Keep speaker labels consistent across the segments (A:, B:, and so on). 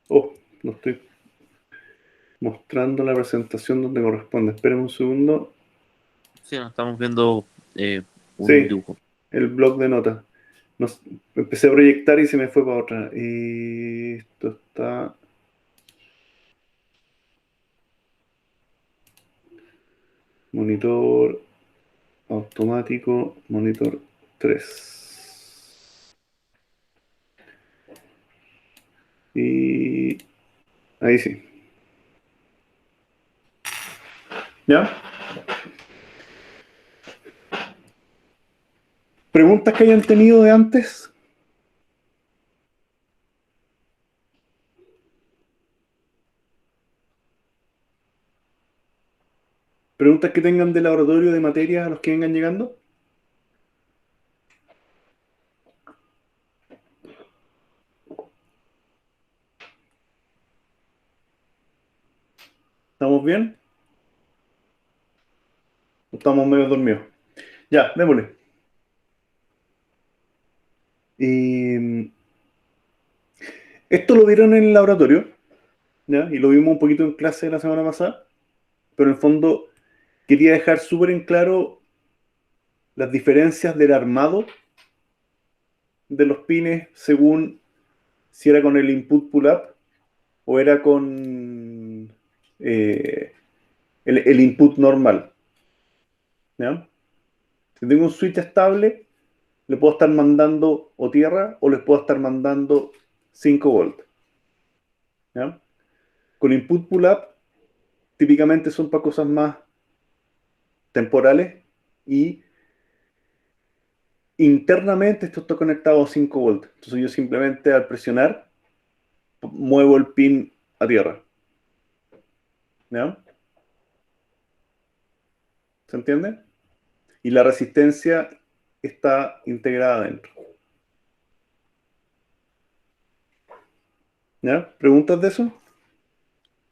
A: Oh, no estoy mostrando la presentación donde corresponde. Esperen un segundo.
B: Sí, no, estamos viendo un
A: Sí,
B: dibujo.
A: el blog de notas. Nos- Empecé a proyectar y se me fue para otra. Y esto está... Monitor automático, monitor 3. Y ahí sí. ¿Ya? ¿Preguntas que hayan tenido de antes? ¿Preguntas que tengan de laboratorio, de materia, a los que vengan llegando? ¿Estamos bien? ¿O estamos medio dormidos? Ya, démosle. Y esto lo vieron en el laboratorio, ¿ya? Y lo vimos un poquito en clase la semana pasada, pero en el fondo quería dejar súper en claro las diferencias del armado de los pines según si era con el input pull-up o era con el input normal, ¿ya? Si tengo un switch estable, le puedo estar mandando o tierra o les puedo estar mandando 5 volts, ¿ya? Con input pull-up típicamente son para cosas más temporales y internamente esto está conectado a 5 volts. Entonces yo simplemente al presionar muevo el pin a tierra, ¿ya? ¿Se entiende? Y la resistencia está integrada dentro, ¿ya? ¿Preguntas de eso?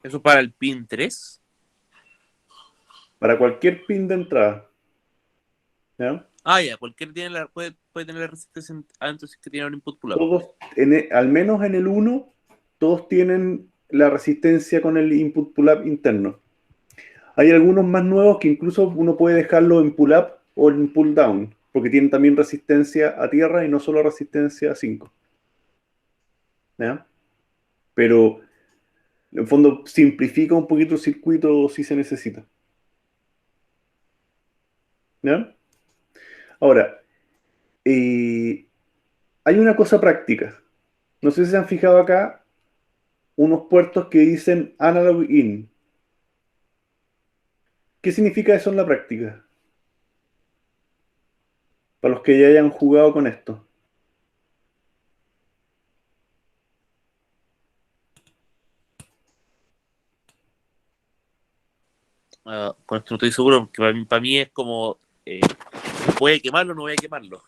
B: Eso para el pin 3.
A: Para cualquier pin de entrada, ¿ya?
B: Ah, ya, cualquier puede tener la resistencia adentro si es que tiene un input pull-up.
A: Todos, al menos en el uno todos tienen la resistencia con el input pull-up interno. Hay algunos más nuevos que incluso uno puede dejarlo en pull-up o en pull-down, porque tienen también resistencia a tierra y no solo resistencia a 5. ¿Ya? Pero en el fondo simplifica un poquito el circuito si se necesita. ¿Ya? Ahora, hay una cosa práctica. No sé si se han fijado acá unos puertos que dicen analog in. ¿Qué significa eso en la práctica? Para los que ya hayan jugado con esto.
B: Con esto no estoy seguro, porque para mí es como, ¿voy a quemarlo o no voy a quemarlo?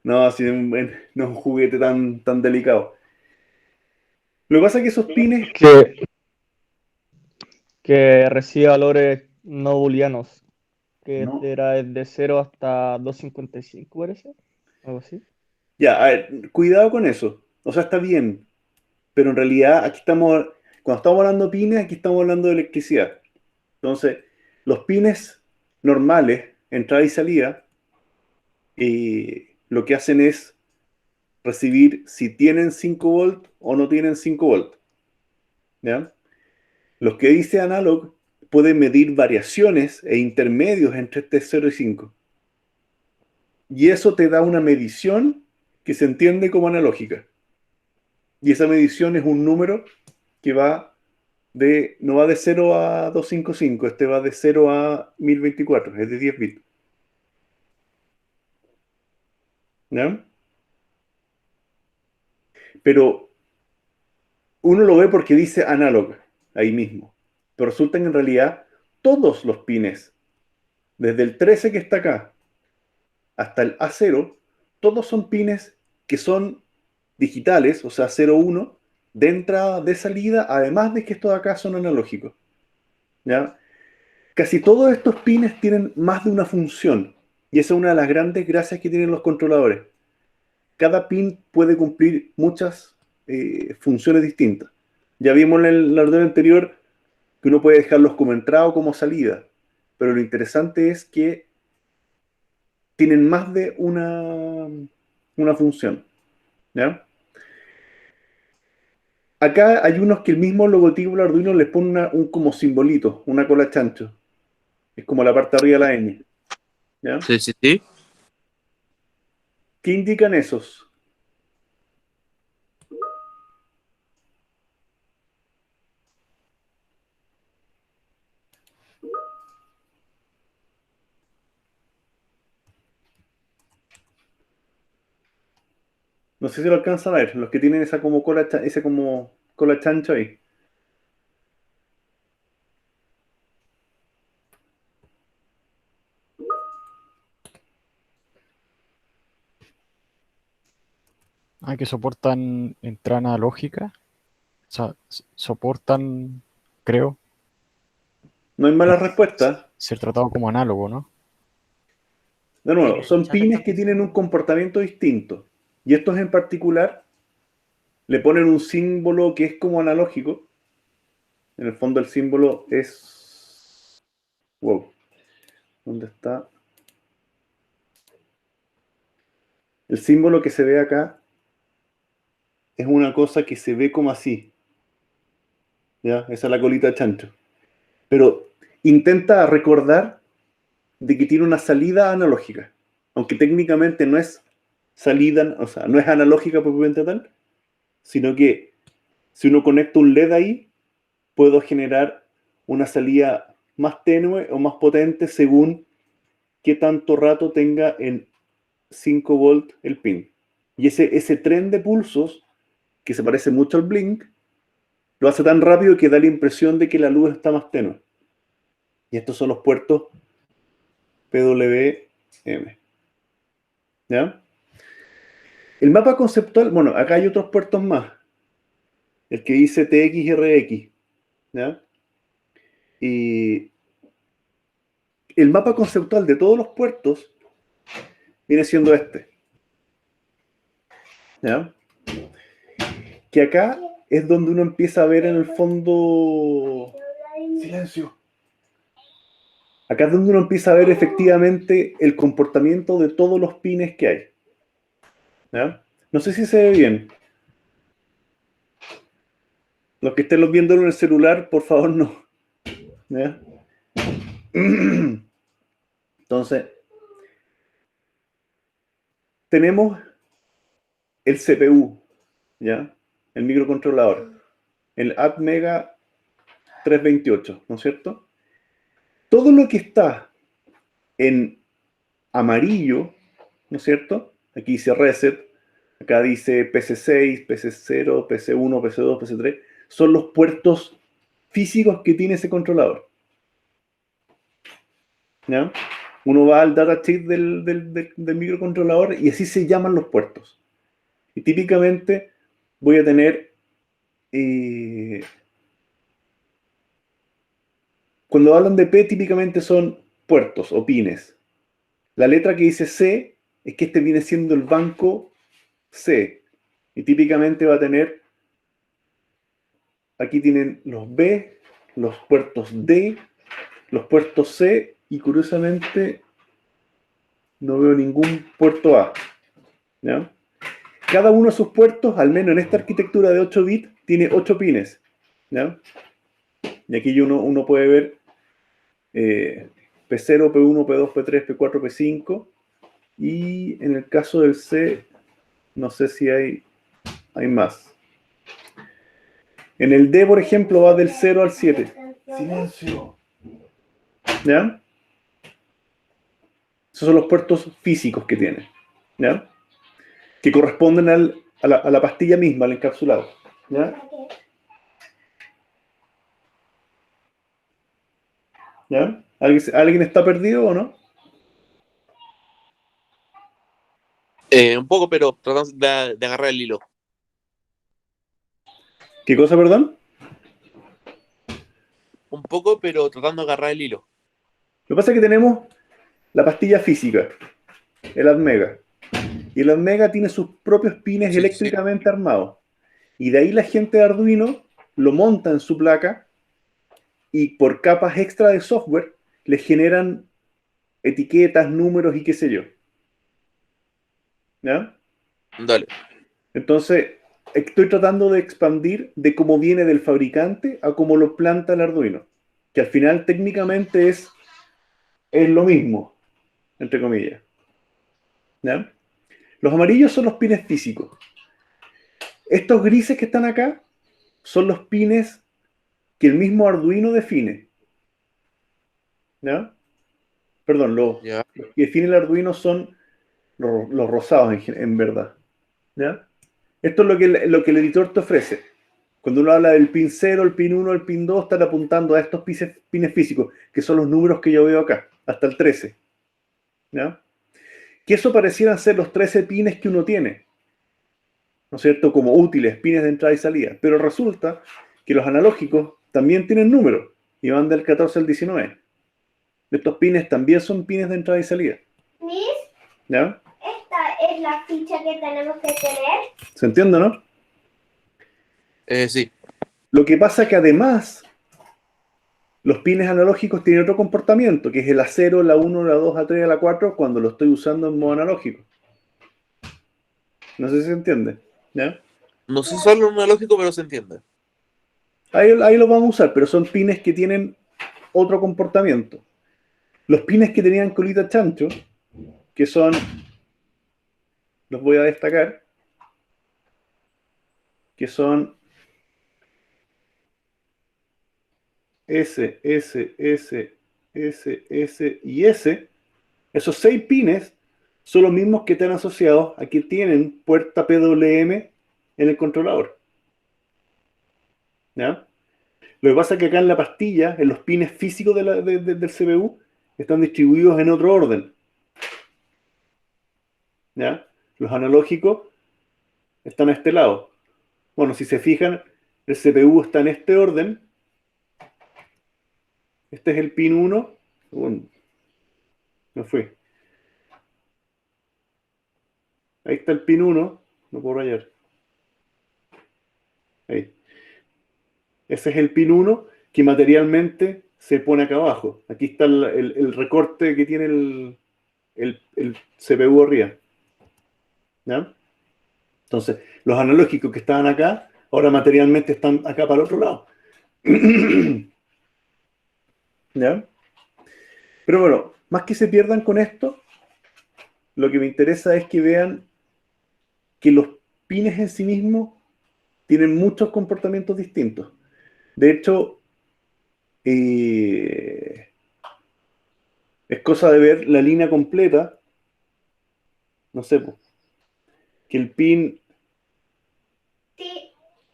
A: No, así no es un juguete tan delicado. Lo que pasa es que esos pines,
C: Que, que recibe valores no booleanos, que
A: no,
C: era de 0 hasta 255, parece, algo así.
A: ya, a ver, cuidado con eso. O sea, está bien, pero en realidad aquí estamos, cuando estamos hablando de pines, aquí estamos hablando de electricidad. Entonces, los pines normales, entrada y salida, lo que hacen es recibir si tienen 5 volt o no tienen 5 volt. ¿Ya? Los que dice analog pueden medir variaciones e intermedios entre este 0 y 5. Y eso te da una medición que se entiende como analógica. Y esa medición es un número que no va de 0 a 255, este va de 0 a 1024, es de 10 bits. ¿Ya? Pero uno lo ve porque dice analog ahí mismo. Pero resulta que en realidad todos los pines, desde el 13 que está acá hasta el A0, todos son pines que son digitales, o sea, 0, 1, de entrada, de salida, además de que estos de acá son analógicos. ¿Ya? Casi todos estos pines tienen más de una función, y esa es una de las grandes gracias que tienen los controladores. cada pin puede cumplir muchas funciones distintas. Ya vimos en el Arduino anterior que uno puede dejarlos como entrada o como salida, pero lo interesante es que tienen más de una función, ¿ya? Acá hay unos que el mismo logotipo del Arduino les pone un como simbolito, una cola chancho. Es como la parte de arriba de la ñ, ¿ya?
B: Sí, sí, sí.
A: ¿Qué indican esos? No sé si lo alcanzan a ver, los que tienen esa como cola, ese como cola chancho ahí.
D: Ah, que soportan entrada analógica. O sea, soportan, creo,
A: No hay malas respuestas.
D: ser tratado como análogo, ¿no?
A: De
C: En
A: nuevo,
C: el
A: son
C: chat
A: pines
C: están
A: que tienen un
C: diciendo.
A: comportamiento distinto. Y estos en particular le ponen un símbolo que es como analógico. En el fondo el símbolo es... Wow. ¿Dónde está? El símbolo que se ve acá es una cosa que se ve como así. ¿Ya? Esa es la colita de chancho. Pero intenta recordar de que tiene una salida analógica. Aunque técnicamente no es salida, o sea, no es analógica propiamente tal, sino que si uno conecta un LED ahí, puedo generar una salida más tenue o más potente según qué tanto rato tenga en 5 volt el pin. Y ese tren de pulsos, que se parece mucho al blink, lo hace tan rápido que da la impresión de que la luz está más tenue. Y estos son los puertos PWM. ¿Ya? El mapa conceptual, bueno, acá hay otros puertos más. El que dice TXRX. ¿Ya? Y el mapa conceptual de todos los puertos viene siendo este. ¿Ya? Que acá es donde uno empieza a ver en el fondo... Silencio. Acá es donde uno empieza a ver efectivamente el comportamiento de todos los pines que hay. ¿Ya? No sé si se ve bien. Los que estén viendo en el celular, por favor, no. ¿Ya? Entonces, tenemos el CPU, ¿ya? El microcontrolador, el ATmega 328, ¿no es cierto? Todo lo que está en amarillo, ¿no es cierto? Aquí dice reset, acá dice PC6, PC0, PC1, PC2, PC3, son los puertos físicos que tiene ese controlador. ¿Ya? Uno va al datasheet del microcontrolador y así se llaman los puertos. Y típicamente voy a tener, cuando hablan de P, típicamente son puertos o pines. La letra que dice C es que este viene siendo el banco C. Y típicamente va a tener, aquí tienen los B, los puertos D, los puertos C y curiosamente no veo ningún puerto A. ¿Ya? Cada uno de sus puertos, al menos en esta arquitectura de 8 bits, tiene 8 pines. ¿Ya? Y aquí uno puede ver P0, P1, P2, P3, P4, P5. Y en el caso del C, no sé si hay más. En el D, por ejemplo, va del 0 al 7. Silencio. ¿Ya? Esos son los puertos físicos que tiene. ¿Ya? Que corresponden a la pastilla misma, al encapsulado. ¿Ya? ¿Ya? ¿Alguien está perdido o no?
B: Un poco, pero tratando de agarrar el hilo.
A: ¿Qué cosa, perdón?
B: Un poco, pero tratando de agarrar el hilo.
A: Lo que pasa es que tenemos la pastilla física, el ATmega. Y el Omega tiene sus propios pines
B: Sí,
A: eléctricamente armados. Y de ahí la gente de Arduino lo monta en su placa y por capas extra de software le generan etiquetas, números y qué sé yo. ¿Ya?
B: Dale.
A: Entonces, estoy tratando de expandir de cómo viene del fabricante a cómo lo planta el Arduino. Que al final técnicamente es lo mismo, entre comillas. ¿Ya? Los amarillos son los pines físicos. Estos grises que están acá son los pines que el mismo Arduino define. ¿Ya? Perdón,
B: Ya.
A: los que define el Arduino son los rosados en verdad. ¿Ya? Esto es lo que el editor te ofrece. Cuando uno habla del pin 0, el pin 1, el pin 2, están apuntando a estos pines físicos, que son los números que yo veo acá, hasta el 13. ¿Ya? Que eso parecieran ser los 13 pines que uno tiene, ¿no es cierto? Como útiles, pines de entrada y salida. Pero resulta que los analógicos también tienen números y van del 14 al 19. Estos pines también son pines de entrada y salida.
E: Miss,
A: ¿Ya?
E: esta es la ficha que tenemos que tener.
A: ¿Se entiende, no?
B: Sí.
A: Lo que pasa que además los pines analógicos tienen otro comportamiento, que es el A0, la 1, la 2, la 3, la 4, cuando lo estoy usando en modo analógico. No sé si se entiende. ¿Ya?
B: No sé usarlo en analógico, pero se entiende.
A: Ahí lo vamos a usar, pero son pines que tienen otro comportamiento. Los pines que tenían colita chancho, que son, los voy a destacar, que son S, S, S, S, S y S, esos 6 pines son los mismos que están asociados a que tienen puerta PWM en el controlador. ¿Ya? Lo que pasa es que acá en la pastilla, en los pines físicos del CPU, están distribuidos en otro orden. ¿Ya? Los analógicos están a este lado. Bueno, si se fijan, el CPU está en este orden. Este es el pin 1. Bueno, me fui. Ahí está el pin 1. No puedo rayar. Ahí. Ese es el pin 1 que materialmente se pone acá abajo. Aquí está el recorte que tiene el CPU arriba. ¿Ya? Entonces, los analógicos que estaban acá, ahora materialmente están acá para el otro lado. ¿Ya? Pero bueno, más que se pierdan con esto, lo que me interesa es que vean que los pines en sí mismos tienen muchos comportamientos distintos. De hecho, es cosa de ver la línea completa. No sé, po, que el pin
E: Sí,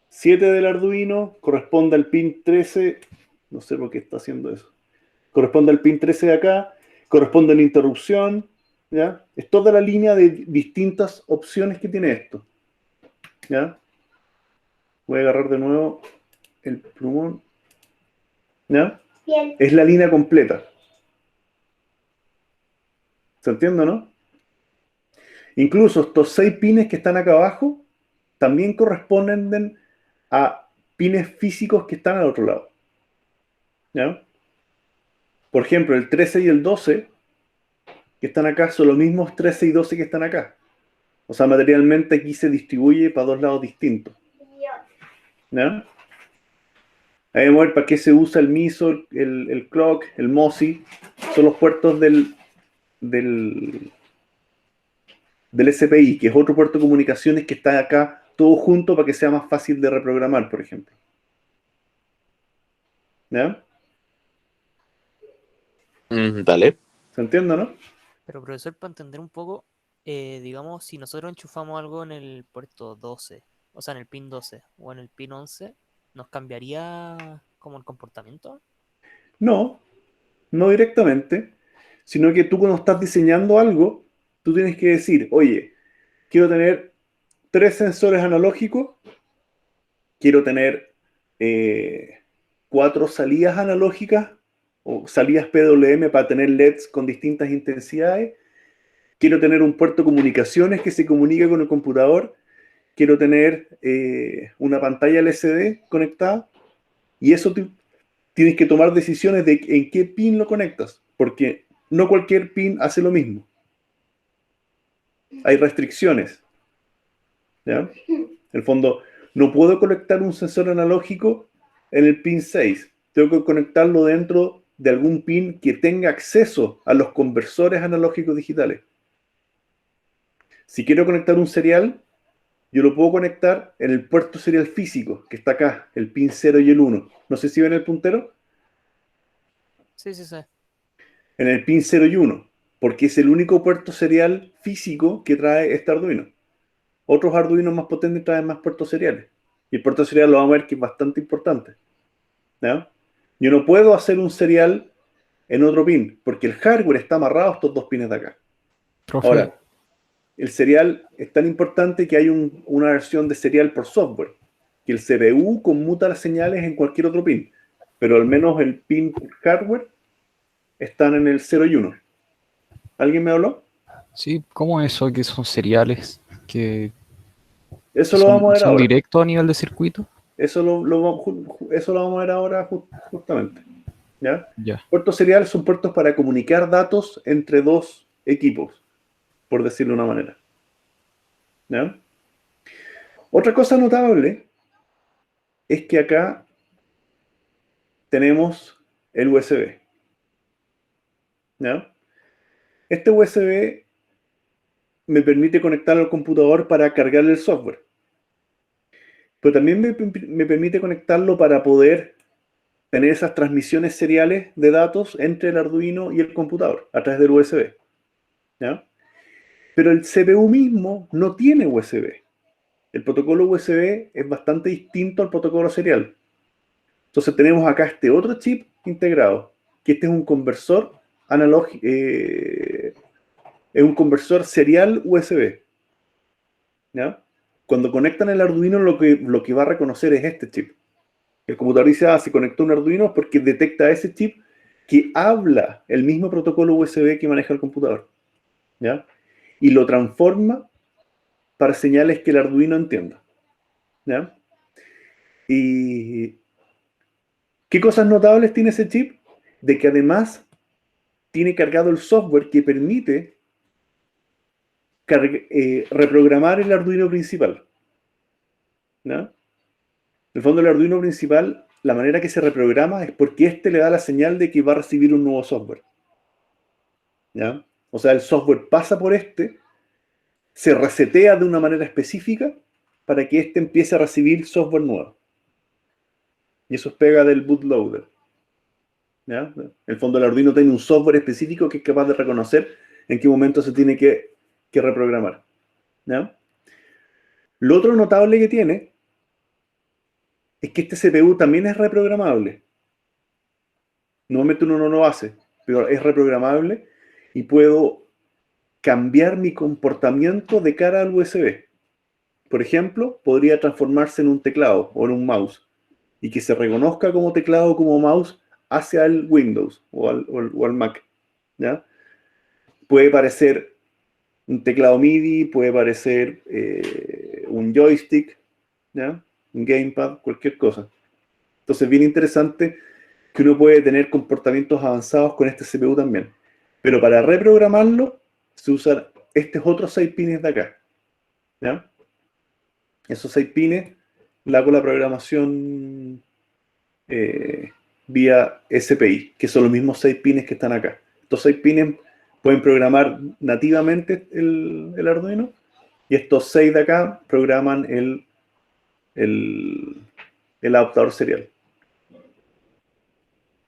A: 7 del Arduino corresponde al pin 13. No sé por qué está haciendo eso. Corresponde al pin 13 de acá. Corresponde a la interrupción. ¿Ya? Es toda la línea de distintas opciones que tiene esto. ¿Ya? Voy a agarrar de nuevo el plumón. ¿Ya?
E: bien.
A: Es la línea completa. ¿Se entiende, no? Incluso estos 6 pines que están acá abajo también corresponden a pines físicos que están al otro lado. ¿Ya? Por ejemplo, el 13 y el 12 que están acá son los mismos 13 y 12 que están acá. O sea, materialmente aquí se distribuye para dos lados distintos. ¿Ya? Ahí vamos a ver para qué se usa el MISO, el clock, el MOSI. Son los puertos del SPI, que es otro puerto de comunicaciones que está acá todo junto para que sea más fácil de reprogramar, por ejemplo. ¿Ya?
B: Dale.
A: ¿Se entiende, no?
F: Pero profesor, para entender un poco, digamos, si nosotros enchufamos algo en el puerto 12, o sea, en el pin 12 o en el pin 11, ¿nos cambiaría como el comportamiento?
A: No, no directamente, sino que tú cuando estás diseñando algo, tú tienes que decir, oye, quiero tener 3 sensores analógicos, quiero tener 4 salidas analógicas o salidas PWM para tener LEDs con distintas intensidades quiero tener un puerto de comunicaciones que se comunique con el computador, quiero tener una pantalla LCD conectada, y eso tienes que tomar decisiones de en qué pin lo conectas, porque no cualquier pin hace lo mismo. Hay restricciones. ¿Ya? En el fondo, no puedo conectar un sensor analógico en el pin 6. Tengo que conectarlo dentro de algún pin que tenga acceso a los conversores analógicos digitales. Si quiero conectar un serial, yo lo puedo conectar en el puerto serial físico, que está acá, el pin 0 y el 1. No sé si ven el puntero.
F: Sí, sí, sí.
A: En el pin 0 y 1, porque es el único puerto serial físico que trae este Arduino. Otros Arduinos más potentes traen más puertos seriales. Y el puerto serial lo vamos a ver que es bastante importante. ¿Ya? Yo no puedo hacer un serial en otro pin, porque el hardware está amarrado a estos dos pines de acá.
D: Profe,
A: Ahora, el serial es tan importante que hay una versión de serial por software, que el CPU conmuta las señales en cualquier otro pin, pero al menos el pin por hardware están en el 0 y 1. ¿Alguien me habló?
D: sí, ¿cómo es eso que son seriales? Que
A: Eso lo vamos a ver
D: son
A: ahora.
D: directos a nivel de circuito?
A: Eso lo vamos a ver ahora justamente. ¿Ya?
D: Ya.
A: Puertos seriales son puertos para comunicar datos entre dos equipos, por decirlo de una manera. ¿Ya? Otra cosa notable es que acá tenemos el USB. ¿Ya? Este USB me permite conectar al computador para cargar el software, pero también me permite conectarlo para poder tener esas transmisiones seriales de datos entre el Arduino y el computador a través del USB. ¿Ya? Pero el CPU mismo no tiene USB. El protocolo USB es bastante distinto al protocolo serial. Entonces tenemos acá este otro chip integrado, que este es un conversor analógico, es un conversor serial USB. ¿Ya? Cuando conectan el Arduino, lo que va a reconocer es este chip. El computador dice, se conectó un Arduino porque detecta ese chip que habla el mismo protocolo USB que maneja el computador. ¿Ya? Y lo transforma para señales que el Arduino entienda. ¿Ya? ¿Y qué cosas notables tiene ese chip? De que además tiene cargado el software que permite reprogramar el Arduino principal. ¿No? En el fondo, el Arduino principal, la manera que se reprograma es porque éste le da la señal de que va a recibir un nuevo software. ¿Ya? O sea, el software pasa por se resetea de una manera específica para que éste empiece a recibir software nuevo. Y eso es pega del bootloader. ¿Ya? En el fondo, el Arduino tiene un software específico que es capaz de reconocer en qué momento se tiene que reprogramar. ¿Ya? Lo otro notable que tiene es que este CPU también es reprogramable. Normalmente uno no lo hace, pero es reprogramable y puedo cambiar mi comportamiento de cara al USB. Por ejemplo, podría transformarse en un teclado o en un mouse y que se reconozca como teclado o como mouse hacia el Windows o al Mac. ¿Ya? Puede parecer un teclado MIDI, puede parecer un joystick, ¿ya? Un gamepad, cualquier cosa. Entonces, bien interesante que uno puede tener comportamientos avanzados con este CPU también. Pero para reprogramarlo, se usan estos otros 6 pines de acá. ¿Ya? Esos 6 pines, le hago la programación vía SPI, que son los mismos 6 pines que están acá. Estos 6 pines pueden programar nativamente el Arduino, y estos 6 de acá programan el, el adaptador serial.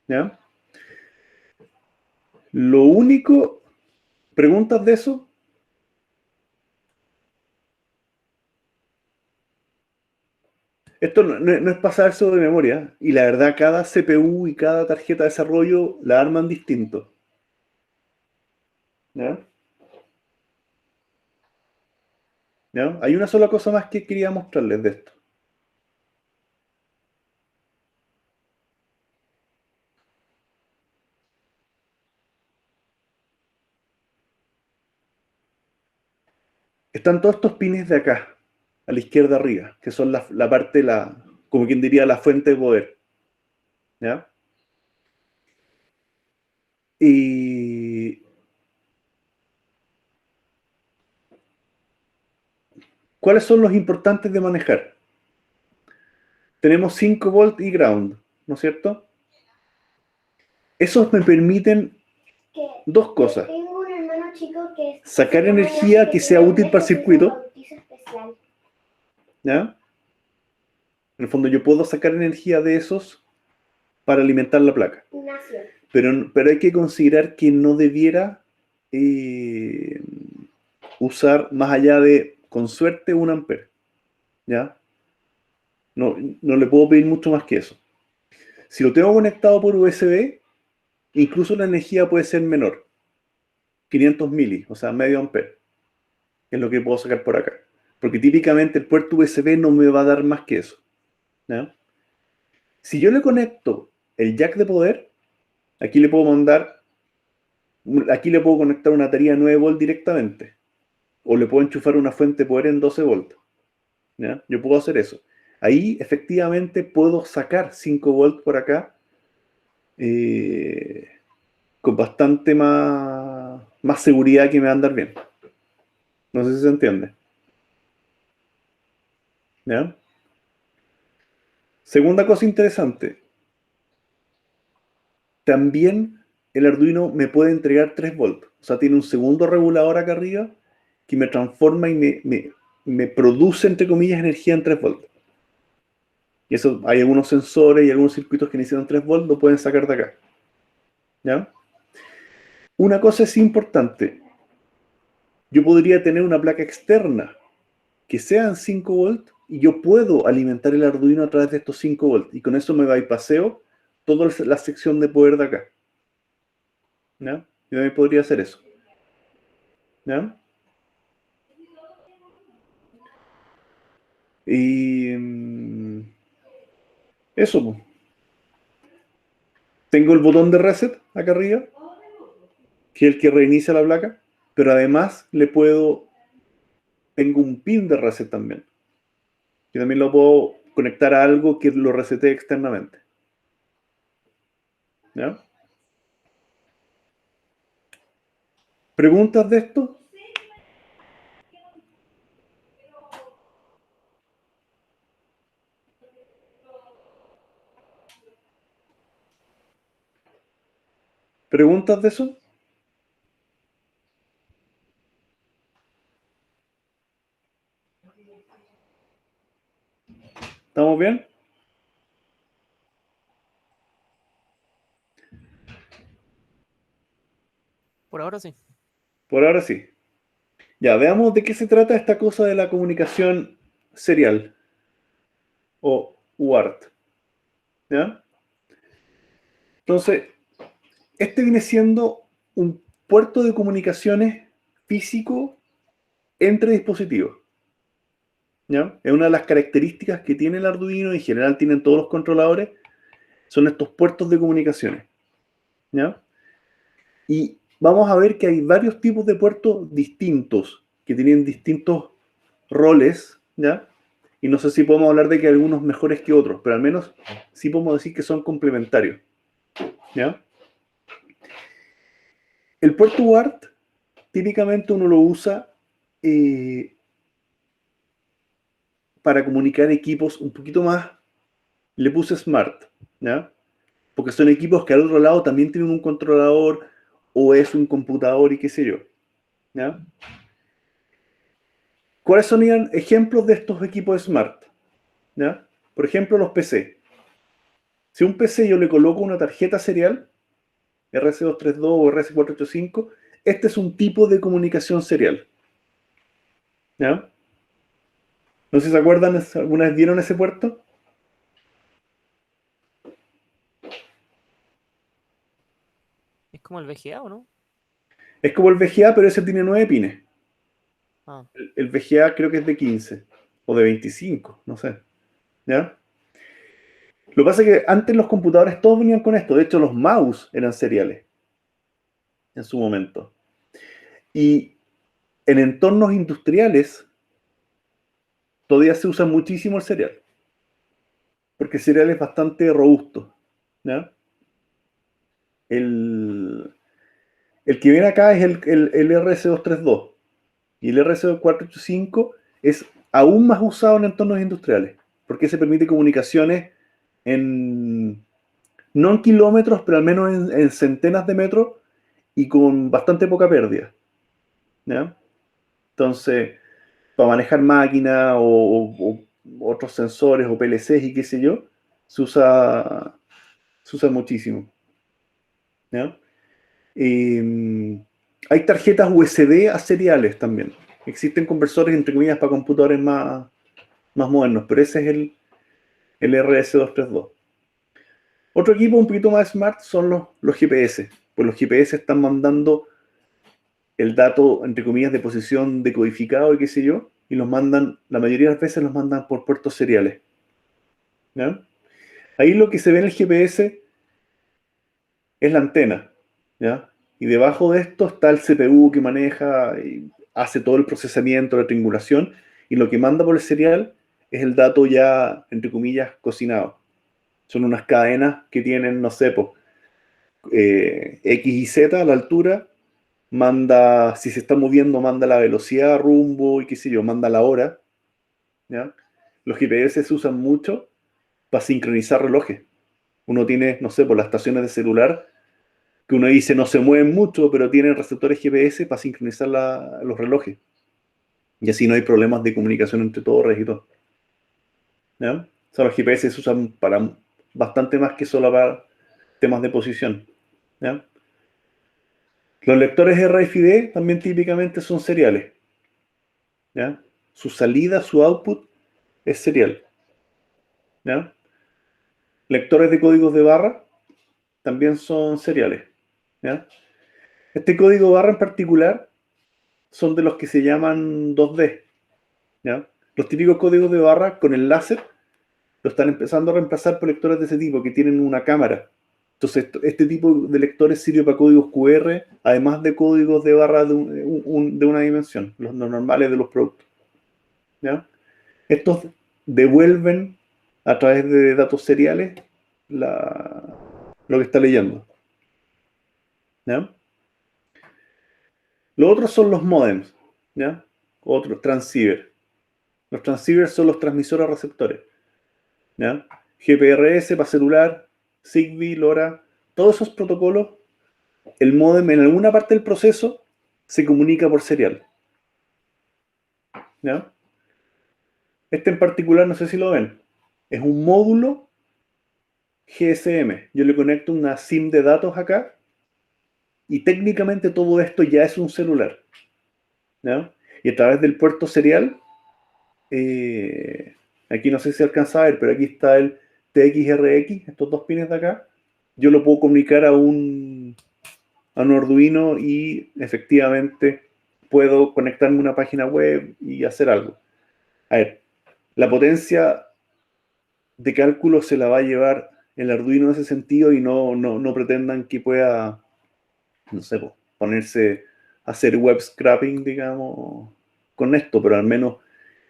A: ¿Ya? Lo único, ¿preguntas de eso? Esto no es pasarse de memoria, y la verdad cada CPU y cada tarjeta de desarrollo la arman distinto. ¿Ya? ¿Ya? Hay una sola cosa más que quería mostrarles de esto. están todos estos pines de acá, a la izquierda arriba, que son la parte, como quien diría, la fuente de poder. ¿Ya? Y ¿cuáles son los importantes de manejar? Tenemos 5 volt y ground, ¿no es cierto? Esos me permiten
E: que
A: dos cosas.
E: tengo un hermano chico que
A: Sacar energía que sea útil para el circuito. ¿Ya? En el fondo yo puedo sacar energía de esos para alimentar la placa. Pero hay que considerar que no debiera usar más allá de, con suerte, 1 ampere. ¿Ya? No le puedo pedir mucho más que eso. Si lo tengo conectado por USB, incluso la energía puede ser menor. 500 mili, o sea, medio ampere. Es lo que puedo sacar por acá. Porque típicamente el puerto USB no me va a dar más que eso. ¿Ya? Si yo le conecto el jack de poder, aquí le puedo conectar una batería 9 volt directamente. O le puedo enchufar una fuente de poder en 12 volts. ¿Ya? Yo puedo hacer eso. Ahí efectivamente puedo sacar 5 volts por acá con bastante más seguridad que me va a andar bien. No sé si se entiende. ¿Ya? Segunda cosa interesante. También el Arduino me puede entregar 3 volts. O sea, tiene un segundo regulador acá arriba que me transforma y me produce, entre comillas, energía en 3 volts. Y eso, hay algunos sensores y algunos circuitos que necesitan 3 volts, lo pueden sacar de acá. ¿Ya? Una cosa es importante. Yo podría tener una placa externa que sean 5 volts y yo puedo alimentar el Arduino a través de estos 5 volts. Y con eso me bypasseo toda la sección de poder de acá. ¿Ya? Yo también podría hacer eso. ¿Ya? Y eso, pues. Tengo el botón de reset acá arriba, que es el que reinicia la placa, pero además tengo un pin de reset también. Y también lo puedo conectar a algo que lo resete externamente. ¿Ya? ¿Preguntas de esto? ¿Preguntas de eso? ¿Estamos bien?
F: Por ahora sí.
A: Por ahora sí. Ya, veamos de qué se trata esta cosa de la comunicación serial o UART. ¿Ya? Entonces, este viene siendo un puerto de comunicaciones físico entre dispositivos. ¿Ya? Es una de las características que tiene el Arduino y en general tienen todos los controladores, son estos puertos de comunicaciones. ¿Ya? Y vamos a ver que hay varios tipos de puertos distintos, que tienen distintos roles, ¿ya? Y no sé si podemos hablar de que hay algunos mejores que otros, pero al menos sí podemos decir que son complementarios, ¿ya? El puerto UART, típicamente uno lo usa para comunicar equipos un poquito más, le puse smart, ¿ya? Porque son equipos que al otro lado también tienen un controlador o es un computador y qué sé yo, ¿ya? ¿Cuáles son ejemplos de estos equipos smart? ¿Ya? Por ejemplo, los PC. Si a un PC yo le coloco una tarjeta serial, RC232 o RC485, este es un tipo de comunicación serial. ¿Ya? No sé si se acuerdan, ¿alguna vez vieron ese puerto?
F: ¿Es como el VGA o no?
A: Es como el VGA, pero ese tiene 9 pines.
F: Ah,
A: El VGA creo que es de 15 o de 25, no sé. ¿Ya? Lo que pasa es que antes los computadores todos venían con esto. De hecho, los mouse eran seriales en su momento. Y en entornos industriales todavía se usa muchísimo el serial, porque el serial es bastante robusto, ¿ya? El que viene acá es el RS232, y el RS485 es aún más usado en entornos industriales, porque se permite comunicaciones no en kilómetros, pero al menos en centenas de metros y con bastante poca pérdida, ¿ya? Entonces, para manejar máquinas o otros sensores o PLCs y qué sé yo, se usa muchísimo, ¿ya? Hay tarjetas USB a seriales también. Existen conversores, entre comillas, para computadores más modernos, pero ese es el RS232. Otro equipo un poquito más smart son los GPS. Pues los GPS están mandando el dato, entre comillas, de posición decodificado y qué sé yo, y los mandan, la mayoría de las veces los mandan por puertos seriales, ¿ya? Ahí lo que se ve en el GPS es la antena, ¿ya? Y debajo de esto está el CPU que maneja y hace todo el procesamiento, la triangulación, y lo que manda por el serial es el dato ya, entre comillas, cocinado. Son unas cadenas que tienen, no sé, pues, X y Z a la altura, manda, si se está moviendo, manda la velocidad, rumbo y qué sé yo, manda la hora, ¿ya? Los GPS se usan mucho para sincronizar relojes. Uno tiene, no sé, por las estaciones de celular, que uno dice no se mueven mucho, pero tienen receptores GPS para sincronizar los relojes. Y así no hay problemas de comunicación entre torres y todo, ¿ya? O sea, los GPS se usan para bastante más que solo para temas de posición, ¿ya? Los lectores RFID también típicamente son seriales, ¿ya? Su salida, su output es serial, ¿ya? Lectores de códigos de barra también son seriales, ¿ya? Este código barra en particular son de los que se llaman 2D, ¿ya? Los típicos códigos de barra con el láser lo están empezando a reemplazar por lectores de ese tipo que tienen una cámara. Entonces, este tipo de lectores sirve para códigos QR, además de códigos de barra de una dimensión, los normales de los productos, ¿ya? Estos devuelven a través de datos seriales lo que está leyendo, ¿ya? Los otros son los modems, ¿ya? Otros transceivers. Los transceivers son los transmisores receptores, ¿ya? GPRS para celular, Zigbee, LoRa, todos esos protocolos, el módem en alguna parte del proceso se comunica por serial, ¿ya? Este en particular, no sé si lo ven, es un módulo GSM. Yo le conecto una SIM de datos acá y técnicamente todo esto ya es un celular, ¿ya? Y a través del puerto serial, aquí no sé si se alcanza a ver, pero aquí está el TXRX, estos dos pines de acá. Yo lo puedo comunicar a un Arduino y efectivamente puedo conectarme a una página web y hacer algo. A ver, la potencia de cálculo se la va a llevar el Arduino en ese sentido y no pretendan que pueda, no sé, ponerse a hacer web scraping, digamos, con esto, pero al menos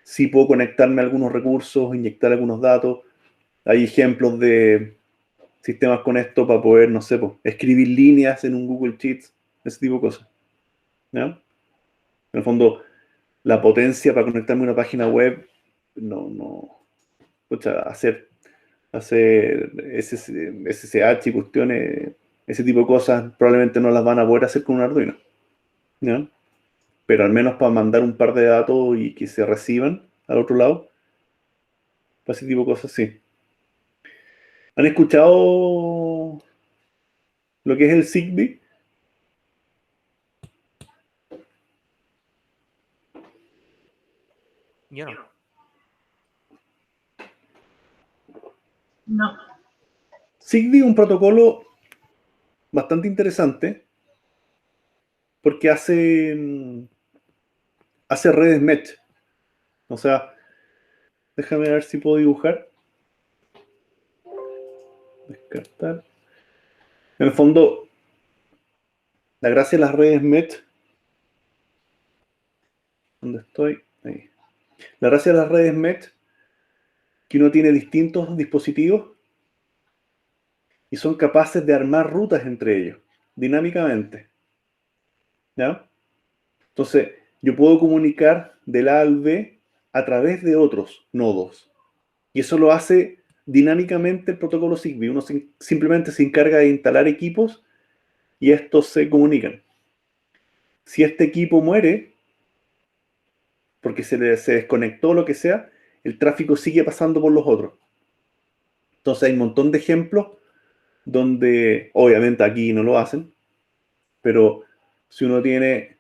A: sí puedo conectarme a algunos recursos, inyectar algunos datos. Hay ejemplos de sistemas con esto para poder, no sé, escribir líneas en un Google Sheets, ese tipo de cosas, ¿ya? En el fondo, la potencia para conectarme a una página web, escucha, hacer SSH y cuestiones, ese tipo de cosas, probablemente no las van a poder hacer con un Arduino, ¿ya? Pero al menos para mandar un par de datos y que se reciban al otro lado, para ese tipo de cosas, sí. ¿Han escuchado lo que es el Zigbee?
F: Yo no.
G: No.
A: Zigbee es un protocolo bastante interesante porque hace redes mesh. O sea, déjame ver si puedo dibujar. Descartar. En el fondo, la gracia de las redes mesh ¿Dónde estoy? Ahí. La gracia de las redes mesh, que uno tiene distintos dispositivos y son capaces de armar rutas entre ellos, dinámicamente. ¿Ya? Entonces, yo puedo comunicar del A al B a través de otros nodos. Y eso lo hace dinámicamente el protocolo Zigbee. Uno simplemente se encarga de instalar equipos y estos se comunican. Si este equipo muere, porque se desconectó o lo que sea, el tráfico sigue pasando por los otros. Entonces hay un montón de ejemplos donde, obviamente aquí no lo hacen, pero si uno tiene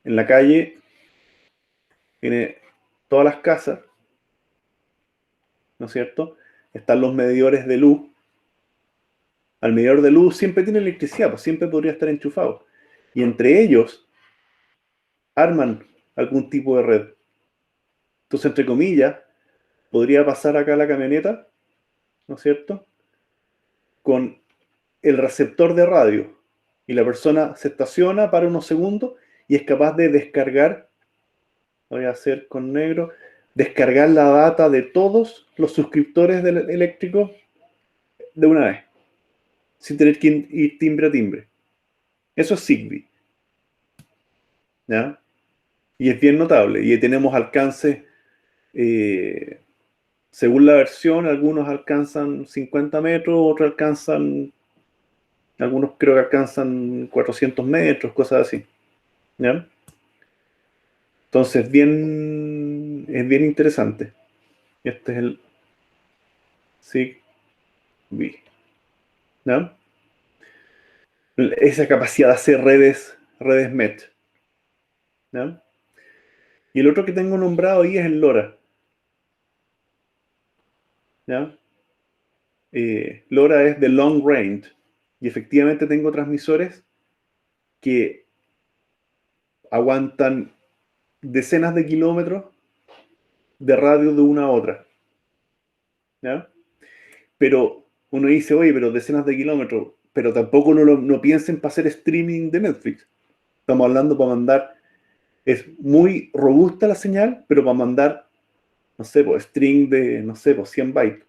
A: en la calle, tiene todas las casas, ¿no es cierto? Están los medidores de luz. Al medidor de luz siempre tiene electricidad, pues siempre podría estar enchufado. Y entre ellos arman algún tipo de red. Entonces, entre comillas, podría pasar acá la camioneta, ¿no es cierto? Con el receptor de radio. Y la persona se estaciona para unos segundos y es capaz de descargar, voy a hacer con negro, descargar la data de todos los suscriptores del eléctrico de una vez, sin tener que ir timbre a timbre. Eso es Zigbee. ¿Ya? Y es bien notable. Y tenemos alcances, según la versión, algunos alcanzan 50 metros, otros alcanzan, algunos creo que alcanzan 400 metros, cosas así. ¿Ya? Entonces, es bien interesante. Este es el Zigbee. ¿Ya? Esa capacidad de hacer redes mesh. ¿Ya? Y el otro que tengo nombrado ahí es el LoRa. ¿Ya? LoRa es de long range. Y efectivamente tengo transmisores que aguantan decenas de kilómetros de radio de una a otra. ¿Ya? Pero uno dice, oye, pero decenas de kilómetros, pero tampoco no piensen para hacer streaming de Netflix. Estamos hablando para mandar, es muy robusta la señal, pero para mandar, no sé, pues string de, no sé, pues 100 bytes.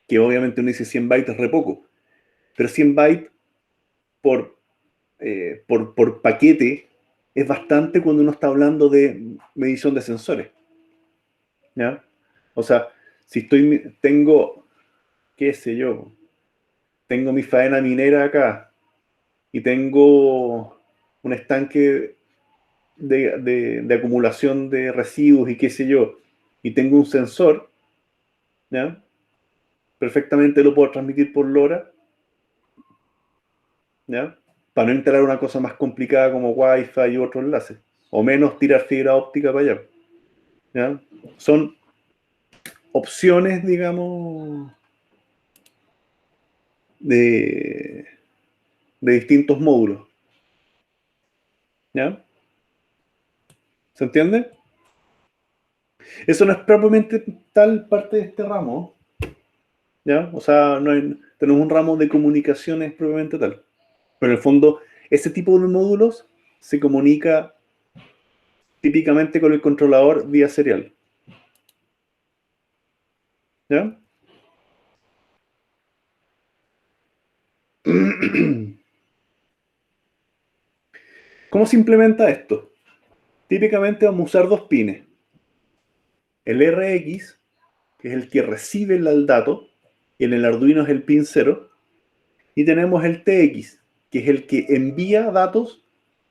A: Que obviamente uno dice 100 bytes es re poco, pero 100 bytes por, por paquete es bastante cuando uno está hablando de medición de sensores. ¿Ya? O sea, si tengo, qué sé yo, tengo mi faena minera acá y tengo un estanque de acumulación de residuos y qué sé yo, y tengo un sensor, ¿ya? Perfectamente lo puedo transmitir por LoRa, ¿ya? Para no instalar una cosa más complicada como Wi-Fi y otros enlaces, o menos tirar fibra óptica para allá, ¿ya? Son opciones, digamos, de distintos módulos, ¿ya? ¿Se entiende? Eso no es propiamente tal parte de este ramo, ¿ya? O sea, tenemos un ramo de comunicaciones propiamente tal. Pero en el fondo, ese tipo de módulos se comunica típicamente con el controlador vía serial. ¿Ya? ¿Cómo se implementa esto? Típicamente vamos a usar dos pines. El RX, que es el que recibe el dato, y en el Arduino es el pin 0. Y tenemos el TX, que es el que envía datos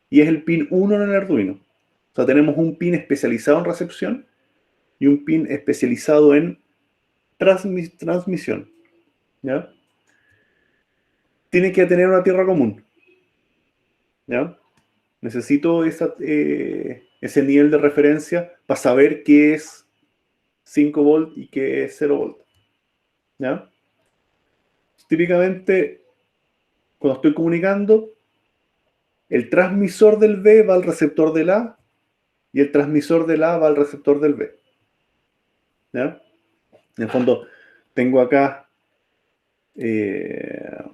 A: y es el pin 1 en el Arduino. O sea, tenemos un pin especializado en recepción y un pin especializado en transmisión. ¿Ya? Tiene que tener una tierra común. ¿Ya? Necesito ese nivel de referencia para saber qué es 5 volt y qué es 0 volt. ¿Ya? Típicamente, cuando estoy comunicando, el transmisor del B va al receptor del A y el transmisor del A va al receptor del B. ¿Ya? En el fondo, tengo acá el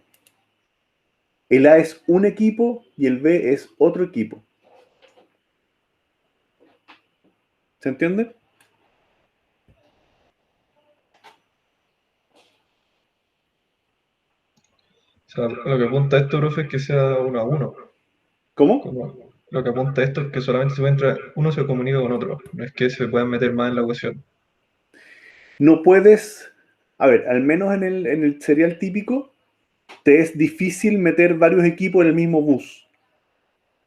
A: A es un equipo y el B es otro equipo. ¿Se entiende?
G: O sea, lo que apunta esto, profe, es que sea 1 a 1.
A: ¿Cómo?
G: Como lo que apunta esto es que solamente se puede entrar, uno se comunica con otro, no es que se puedan meter más en la ecuación.
A: No puedes, a ver, al menos en el serial típico, te es difícil meter varios equipos en el mismo bus.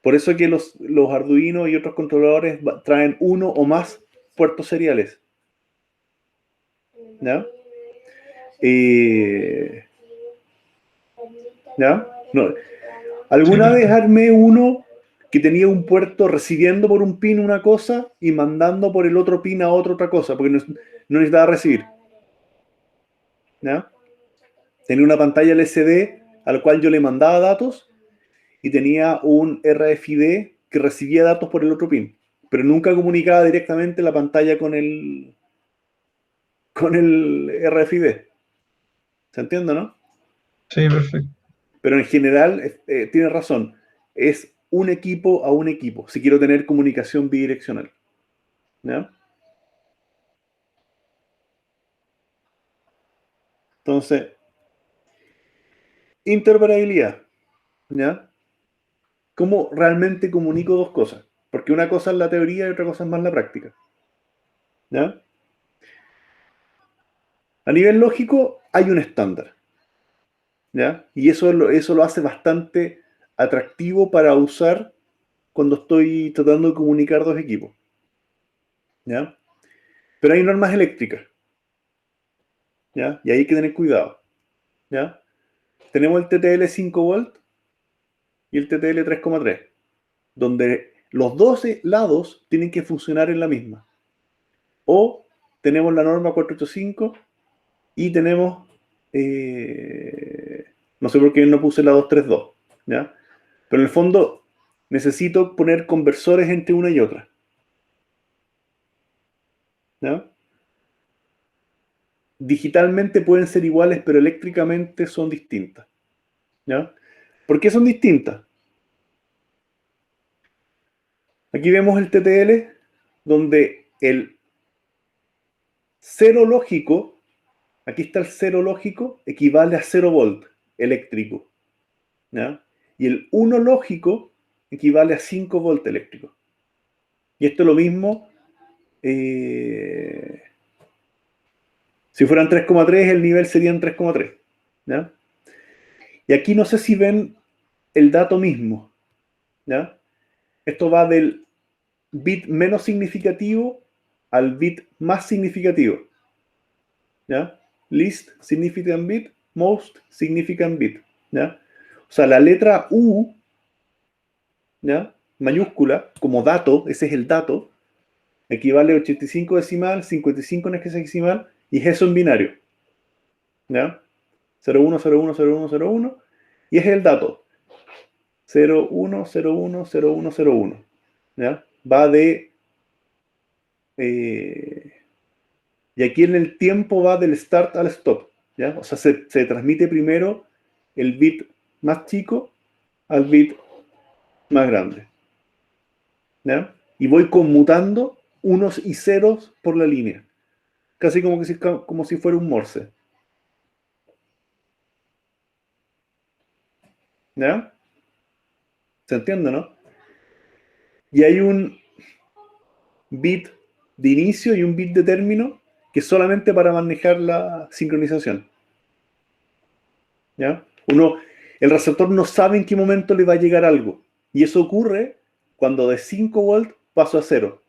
A: Por eso que los Arduino y otros controladores traen uno o más puertos seriales. ¿Ya? ¿Ya? No. Alguna
G: Sí,
A: vez armé uno que tenía un puerto recibiendo por un pin una cosa y mandando por el otro pin a otra cosa, porque no necesitaba recibir. ¿Ya? Tenía una pantalla LCD a la cual yo le mandaba datos y tenía un RFID que recibía datos por el otro pin, pero nunca comunicaba directamente la pantalla con el RFID. ¿Se entiende, no?
G: sí, perfecto.
A: Pero en general, tiene razón, es un equipo a un equipo, si quiero tener comunicación bidireccional. ¿Ya? Entonces, interoperabilidad. ¿Ya? ¿Cómo realmente comunico dos cosas? Porque una cosa es la teoría y otra cosa es más la práctica. ¿Ya? A nivel lógico, hay un estándar. ¿Ya? Y eso lo hace bastante atractivo para usar cuando estoy tratando de comunicar dos equipos. ¿Ya? Pero hay normas eléctricas. ¿Ya? Y ahí hay que tener cuidado. ¿Ya? Tenemos el TTL 5 volt y el TTL 3,3, donde los 12 lados tienen que funcionar en la misma. O tenemos la norma 485 y tenemos, no sé por qué no puse la 232, ¿ya? Pero en el fondo necesito poner conversores entre una y otra, ¿ya? Digitalmente pueden ser iguales, pero eléctricamente son distintas, ¿ya? ¿Por qué son distintas? Aquí vemos el TTL, donde el cero lógico, aquí está el cero lógico, equivale a 0 volt eléctrico, ¿ya? Y el 1 lógico equivale a 5 volt eléctrico. Y esto es lo mismo, si fueran 3,3, el nivel serían 3,3, ¿ya? Y aquí no sé si ven el dato mismo, ¿ya? Esto va del bit menos significativo al bit más significativo, ¿ya? Least significant bit, most significant bit, ¿ya? O sea, la letra U, ¿ya? Mayúscula, como dato, ese es el dato, equivale a 85 decimal, 55 en hexadecimal, y es eso en binario, ¿ya? 01, 01, 01, 01, y es el dato, 01, 01, 01, 01, ¿ya? Va de... y aquí en el tiempo va del start al stop, ¿ya? O sea, se transmite primero el bit más chico al bit más grande, ¿ya? Y voy conmutando unos y ceros por la línea, casi como si fuera un morse, ¿ya? ¿Se entiende, no? Y hay un bit de inicio y un bit de término que es solamente para manejar la sincronización, ¿ya? El receptor no sabe en qué momento le va a llegar algo, y eso ocurre cuando de 5 volt paso a 0.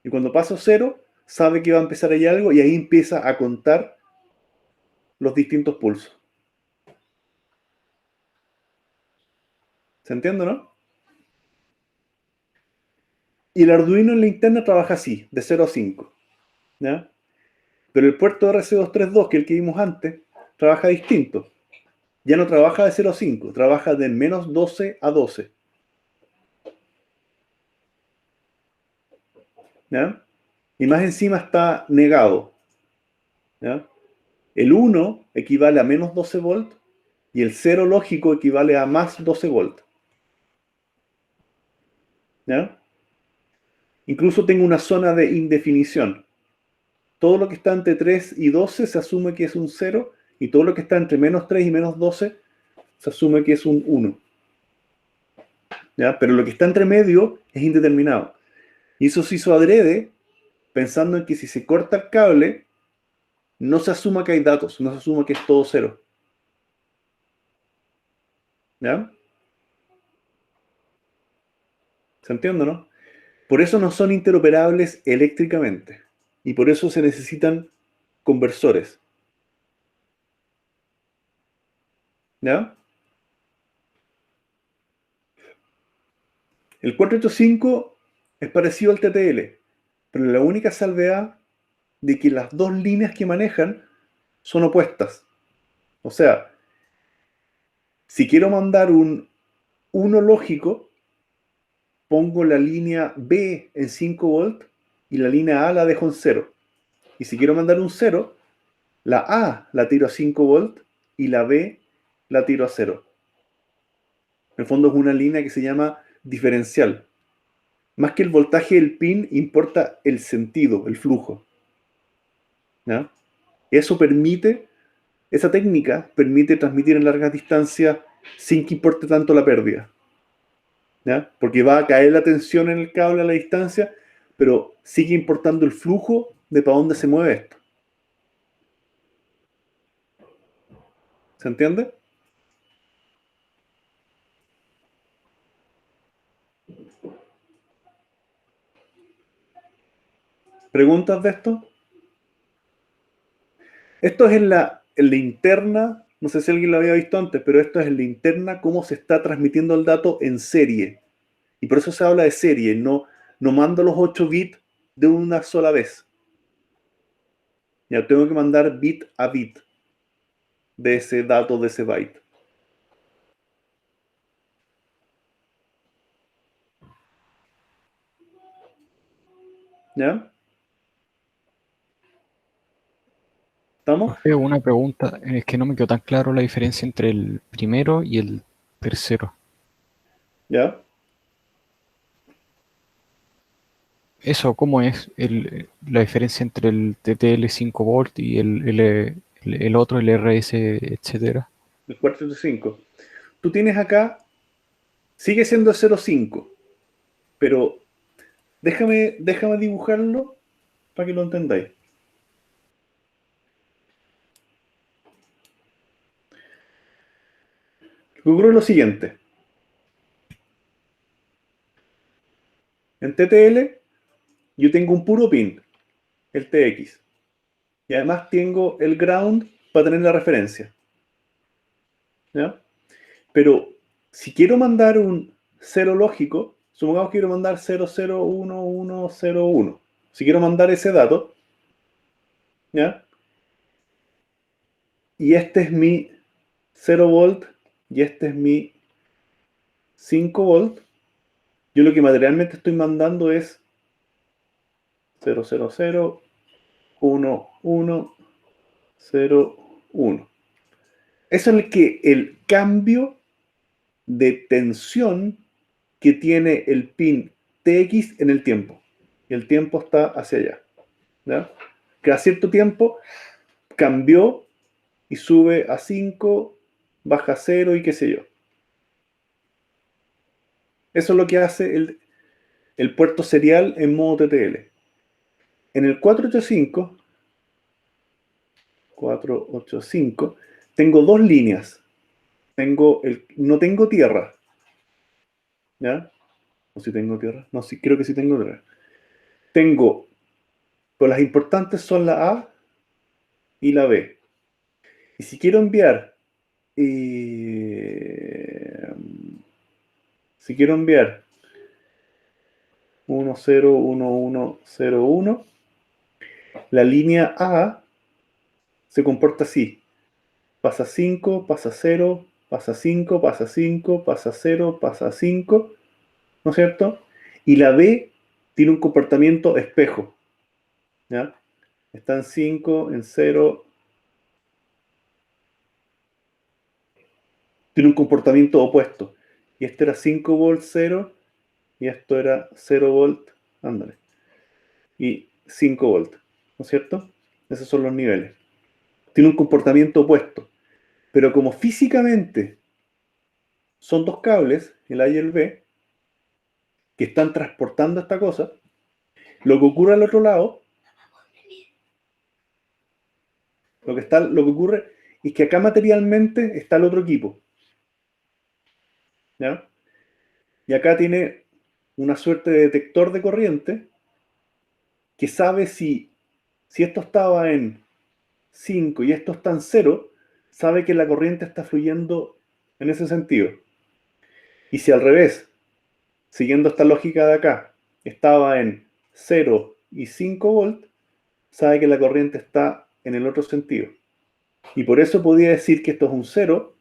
A: Y cuando paso a 0, sabe que va a empezar ahí algo y ahí empieza a contar los distintos pulsos. ¿Se entiende, no? Y el Arduino en la interna trabaja así, de 0 a 5, ¿ya? Pero el puerto RC232, que es el que vimos antes, trabaja distinto. Ya no trabaja de 0 a 5, trabaja de menos 12 a 12. ¿Ya? Y más encima está negado, ¿ya? El 1 equivale a menos 12 volt y el 0 lógico equivale a más 12 volt, ¿ya? Incluso tengo una zona de indefinición. Todo lo que está entre 3 y 12 se asume que es un 0, y todo lo que está entre menos 3 y menos 12 se asume que es un 1. ¿Ya? Pero lo que está entre medio es indeterminado. Y eso se hizo adrede pensando en que si se corta el cable, no se asuma que hay datos, no se asuma que es todo 0. ¿Ya? ¿Se entiende, no? Por eso no son interoperables eléctricamente. Y por eso se necesitan conversores. ¿Ya? El 485 es parecido al TTL, pero la única salvedad de que las dos líneas que manejan son opuestas. O sea, si quiero mandar un 1 lógico, pongo la línea B en 5 volt y la línea A la dejo en 0. Y si quiero mandar un 0, la A la tiro a 5 volt y la B la tiro a 0. En el fondo es una línea que se llama diferencial. Más que el voltaje del pin, importa el sentido, el flujo. ¿Ya? Eso permite, esa técnica permite transmitir en largas distancias sin que importe tanto la pérdida. ¿Ya? Porque va a caer la tensión en el cable a la distancia, pero sigue importando el flujo de para dónde se mueve esto. ¿Se entiende? ¿Preguntas de esto? Esto es en la interna, no sé si alguien lo había visto antes, pero esto es en la interna cómo se está transmitiendo el dato en serie. Y por eso se habla de serie, no mando los 8 bits de una sola vez. Ya tengo que mandar bit a bit de ese dato, de ese byte. ¿Ya? ¿Estamos?
D: Profe, una pregunta, es que no me quedó tan claro la diferencia entre el primero y el tercero.
A: ¿Ya?
D: Eso, ¿cómo es la diferencia entre el TTL 5 volt y el otro, el RS, etcétera?
A: El 485. Tú tienes acá, sigue siendo 0,5, pero déjame dibujarlo para que lo entendáis. Ocurre lo siguiente. En TTL yo tengo un puro pin, el TX. Y además tengo el ground para tener la referencia. ¿Ya? Pero si quiero mandar un 0 lógico, supongamos que quiero mandar 001101. Si quiero mandar ese dato, ¿ya? Y este es mi 0 volt y este es mi 5 volt, yo lo que materialmente estoy mandando es 0001101. Eso es el cambio de tensión que tiene el pin TX en el tiempo. Y el tiempo está hacia allá. ¿Ya? Cada cierto tiempo cambió y sube a 5, baja a 0 y qué sé yo. Eso es lo que hace el puerto serial en modo TTL. En el 485, tengo dos líneas. No tengo tierra. ¿Ya? ¿O si tengo tierra? No, sí, creo que sí tengo tierra. Pues las importantes son la A y la B. Y si quiero enviar, si quiero enviar 101101, la línea A se comporta así. Pasa 5, pasa 0, pasa 5, pasa 5, pasa 0, pasa 5, ¿no es cierto? Y la B tiene un comportamiento espejo. ¿Ya? Está en 5, en 0. Tiene un comportamiento opuesto. Y este era 5 volt 0 y esto era 0 volt ándale, y 5 volts, ¿no es cierto? Esos son los niveles. Tiene un comportamiento opuesto, pero como físicamente son dos cables, el A y el B, que están transportando esta cosa, lo que ocurre al otro lado, lo que ocurre es que acá materialmente está el otro equipo, ¿ya? Y acá tiene una suerte de detector de corriente que sabe si esto estaba en 5 y esto está en 0, sabe que la corriente está fluyendo en ese sentido. Y si al revés, siguiendo esta lógica de acá, estaba en 0 y 5 volts, sabe que la corriente está en el otro sentido. Y por eso podía decir que esto es un 0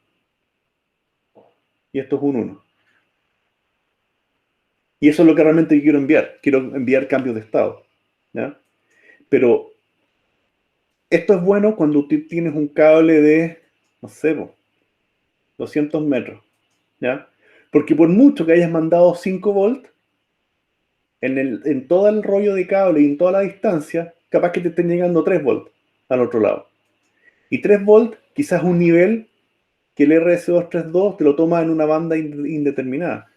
A: y esto es un 1. Y eso es lo que realmente quiero enviar. Quiero enviar cambios de estado, ¿ya? Pero esto es bueno cuando tú tienes un cable de, no sé, 200 metros, ¿ya? Porque por mucho que hayas mandado 5 volts, en todo el rollo de cable y en toda la distancia, capaz que te estén llegando 3 volts al otro lado. Y 3 volts quizás un nivel que el RS232 te lo toma en una banda indeterminada.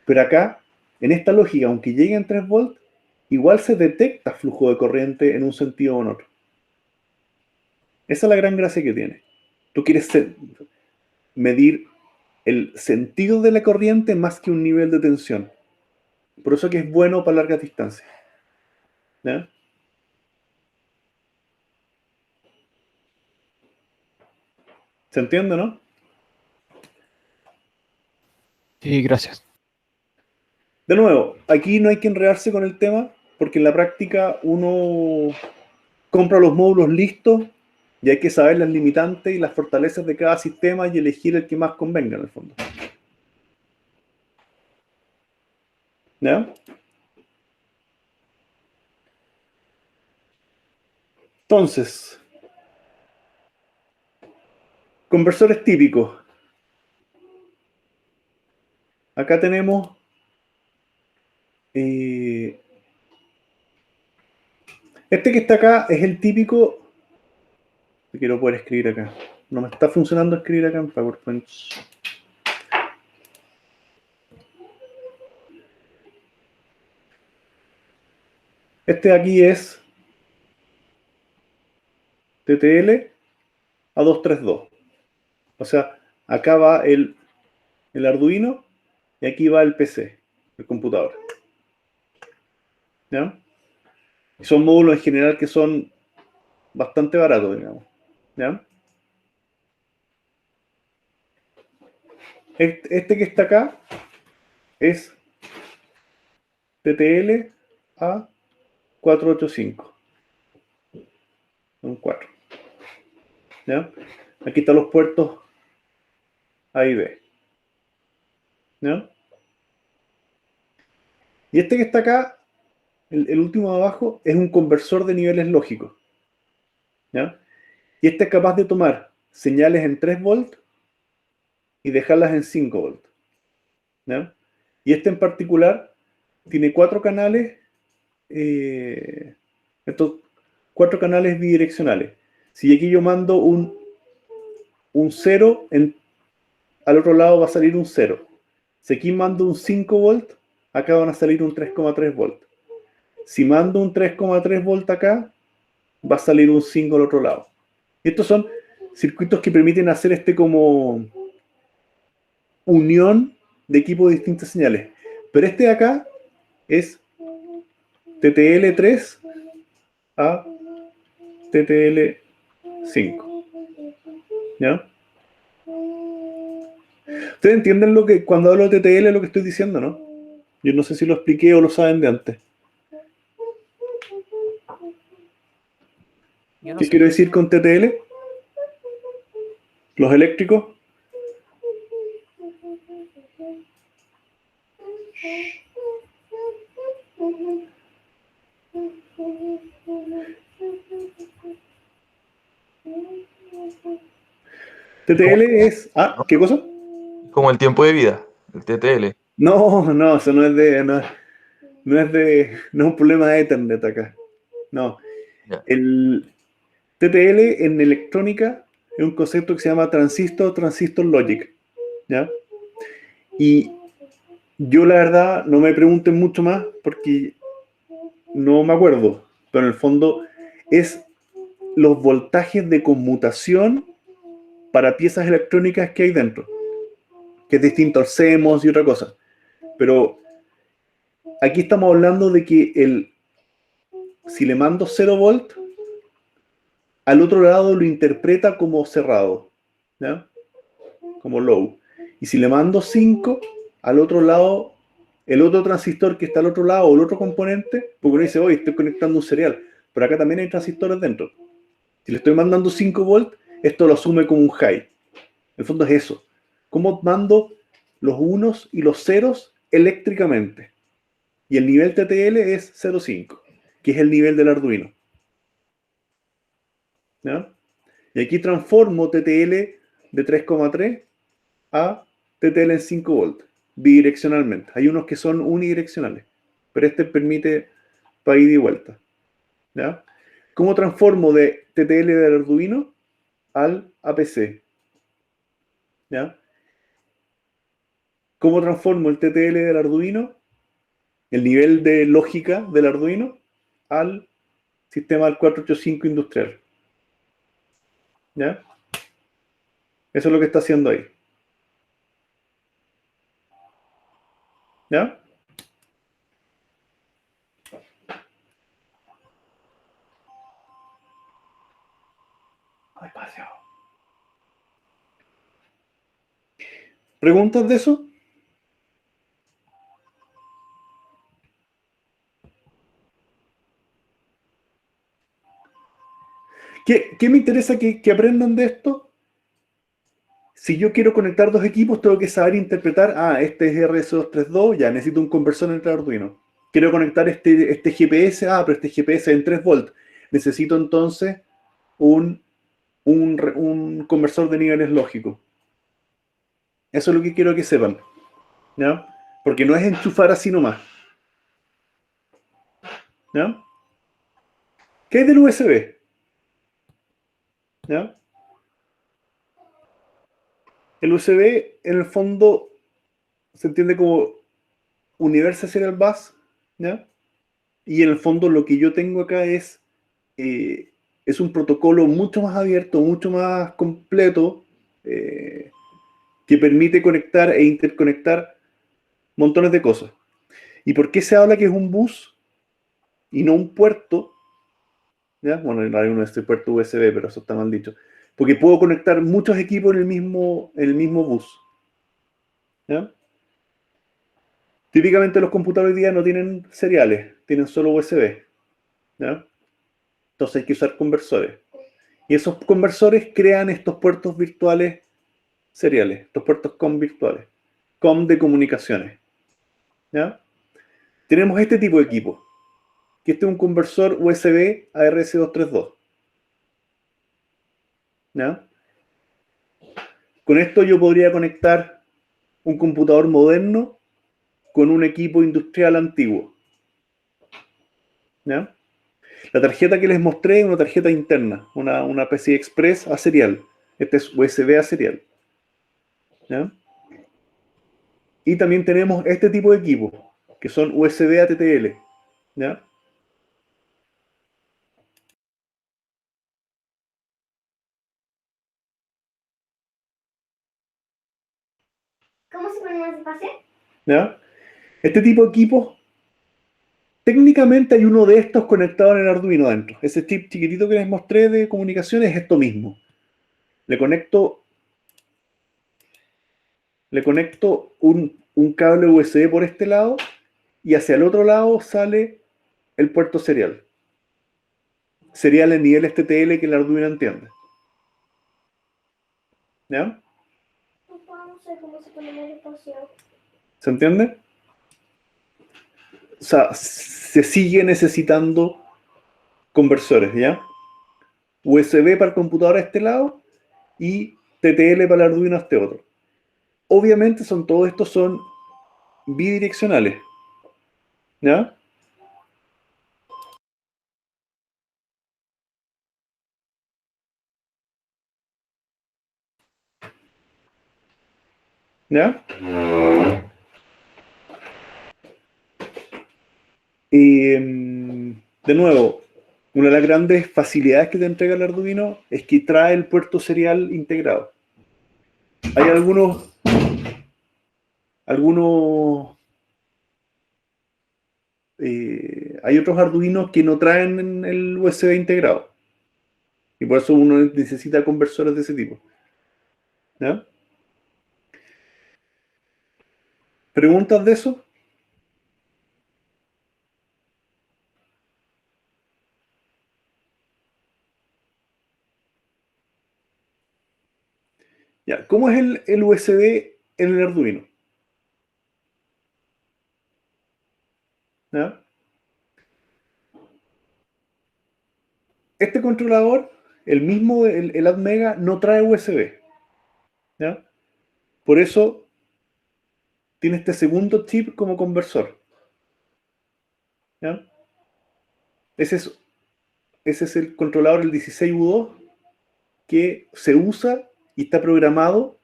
A: Pero acá, en esta lógica, aunque lleguen 3 volts, igual se detecta flujo de corriente en un sentido o en otro. Esa es la gran gracia que tiene. Tú quieres medir el sentido de la corriente más que un nivel de tensión. Por eso que es bueno para largas distancias. ¿Ya? ¿Se entiende, no?
D: Sí, gracias.
A: De nuevo, aquí no hay que enredarse con el tema, porque en la práctica uno compra los módulos listos y hay que saber las limitantes y las fortalezas de cada sistema y elegir el que más convenga en el fondo. ¿Ya? Entonces, conversores típicos. Acá tenemos este que está acá es el típico que quiero poder escribir acá. No me está funcionando escribir acá en PowerPoint. Este de aquí es TTL A232. O sea, acá va el Arduino y aquí va el PC, el computador. ¿Ya? Y son módulos en general que son bastante baratos, digamos. ¿Ya? Este que está acá es TTL A485. Un 4. ¿Ya? Aquí están los puertos A y B. ¿Ya? Y este que está acá, el último de abajo, es un conversor de niveles lógicos. ¿Ya? Y este es capaz de tomar señales en 3 volts y dejarlas en 5 volts. ¿Ya? Y este en particular tiene 4 canales, estos 4 canales bidireccionales. Si aquí yo mando un 0, al otro lado va a salir un 0. Si aquí mando un 5 volts, acá van a salir un 3,3 volts. Si mando un 3,3 volts acá, va a salir un 5 al otro lado. Y estos son circuitos que permiten hacer como unión de equipos de distintas señales. Pero este de acá es TTL3 a TTL5. ¿Ya? ¿Ustedes entienden cuando hablo de TTL lo que estoy diciendo, no? Yo no sé si lo expliqué o lo saben de antes.
F: Yo no
A: ¿Qué
F: sé.
A: quiero decir con TTL? Los eléctricos. TTL es... Ah, ¿qué cosa?
H: Como el tiempo de vida, el TTL.
A: No, eso no es de... No es un problema de Ethernet acá. No.
B: Ya.
A: El TTL en electrónica es un concepto que se llama transistor logic. ¿Ya? Y yo la verdad no me pregunten mucho más porque no me acuerdo. Pero en el fondo es los voltajes de conmutación para piezas electrónicas que hay dentro. Que es distinto al CMOS y otra cosa. Pero aquí estamos hablando de que si le mando 0 volt, al otro lado lo interpreta como cerrado, ¿ya? Como low. Y si le mando 5, al otro lado, el otro transistor que está al otro lado, o el otro componente, porque uno dice, oye, estoy conectando un serial, pero acá también hay transistores dentro. Si le estoy mandando 5 volt, esto lo asume como un high. En el fondo es eso. ¿Cómo mando los unos y los ceros eléctricamente? Y el nivel TTL es 0,5, que es el nivel del Arduino. ¿Ya? Y aquí transformo TTL de 3,3 a TTL en 5 volt, bidireccionalmente. Hay unos que son unidireccionales, pero este permite para ida y vuelta. ¿Ya? ¿Cómo transformo de TTL del Arduino al APC? ¿Ya? ¿Cómo transformo el TTL del Arduino, el nivel de lógica del Arduino, al sistema del 485 industrial? ¿Ya? Eso es lo que está haciendo ahí. ¿Ya? Ay, paseo. ¿Preguntas de eso? ¿Qué me interesa que aprendan de esto? Si yo quiero conectar dos equipos, tengo que saber interpretar, este es RS232, ya necesito un conversor entre Arduino. Quiero conectar este GPS, pero este GPS en 3 volts. Necesito entonces un conversor de niveles lógicos. Eso es lo que quiero que sepan. ¿Ya? Porque no es enchufar así nomás. ¿Ya? ¿Qué es del USB? ¿Ya? El USB, en el fondo, se entiende como Universal Serial Bus, ¿ya? Y en el fondo lo que yo tengo acá es un protocolo mucho más abierto, mucho más completo, que permite conectar e interconectar montones de cosas. ¿Y por qué se habla que es un bus y no un puerto? ¿Ya? Bueno, hay uno de este puerto USB, pero eso está mal dicho. Porque puedo conectar muchos equipos en el mismo bus. ¿Ya? Típicamente los computadores hoy día no tienen seriales, tienen solo USB. ¿Ya? Entonces hay que usar conversores. Y esos conversores crean estos puertos virtuales seriales, estos puertos COM virtuales, COM de comunicaciones. ¿Ya? Tenemos este tipo de equipo, que este es un conversor USB a RS232. ¿Ya? Con esto yo podría conectar un computador moderno con un equipo industrial antiguo. ¿Ya? La tarjeta que les mostré es una tarjeta interna, una PCI Express a serial. Este es USB a serial. ¿Ya? Y también tenemos este tipo de equipos, que son USB a TTL. ¿Ya?
E: ¿Cómo se pone más despacio?
A: ¿Ya? Este tipo de equipos, técnicamente hay uno de estos conectado en el Arduino dentro. Ese chip chiquitito que les mostré de comunicaciones es esto mismo. Le conecto un cable USB por este lado y hacia el otro lado sale el puerto serial. Serial en niveles TTL que el Arduino entiende. ¿Ya?
E: No sé cómo se pone más despacio.
A: ¿Se entiende? O sea, se sigue necesitando conversores, ¿ya? USB para el computador a este lado y TTL para el Arduino a este otro. Obviamente todos estos son bidireccionales, ¿Ya? ¿Ya? Y, de nuevo, una de las grandes facilidades que te entrega el Arduino es que trae el puerto serial integrado. Hay algunos hay otros Arduinos que no traen el USB integrado. Y por eso uno necesita conversores de ese tipo. ¿Ya? ¿Preguntas de eso? Ya. ¿Cómo es el USB en el Arduino? ¿Ya? Este controlador, el mismo, el ATmega, no trae USB. ¿Ya? Por eso tiene este segundo chip como conversor. ¿Ya? Ese es el controlador, el 16U2, que se usa y está programado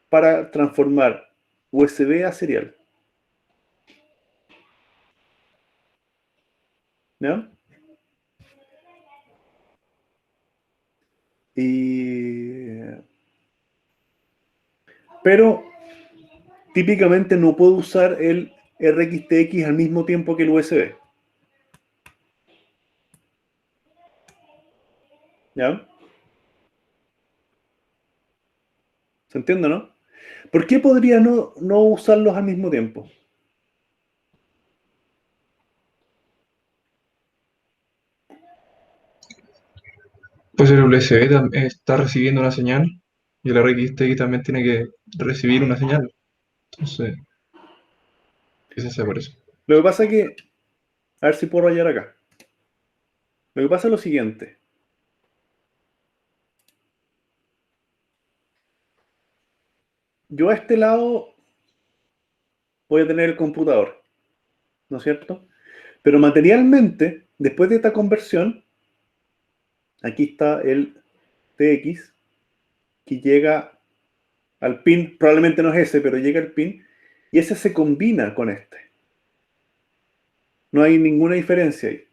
A: para transformar USB a serial. ¿Ya? Pero típicamente no puedo usar el RxTX al mismo tiempo que el USB. ¿Ya? ¿Se entiende, no? ¿Por qué podría no usarlos al mismo tiempo?
G: Pues el USB está recibiendo una señal y el RxTX también tiene que recibir una señal. Entonces, quizás sea por eso.
A: Lo que pasa es que, a ver si puedo rayar acá. Lo que pasa es lo siguiente. Yo a este lado voy a tener el computador, ¿no es cierto? Pero materialmente, después de esta conversión, aquí está el TX, que llega al pin, probablemente no es ese, pero llega al pin, y ese se combina con este. No hay ninguna diferencia ahí.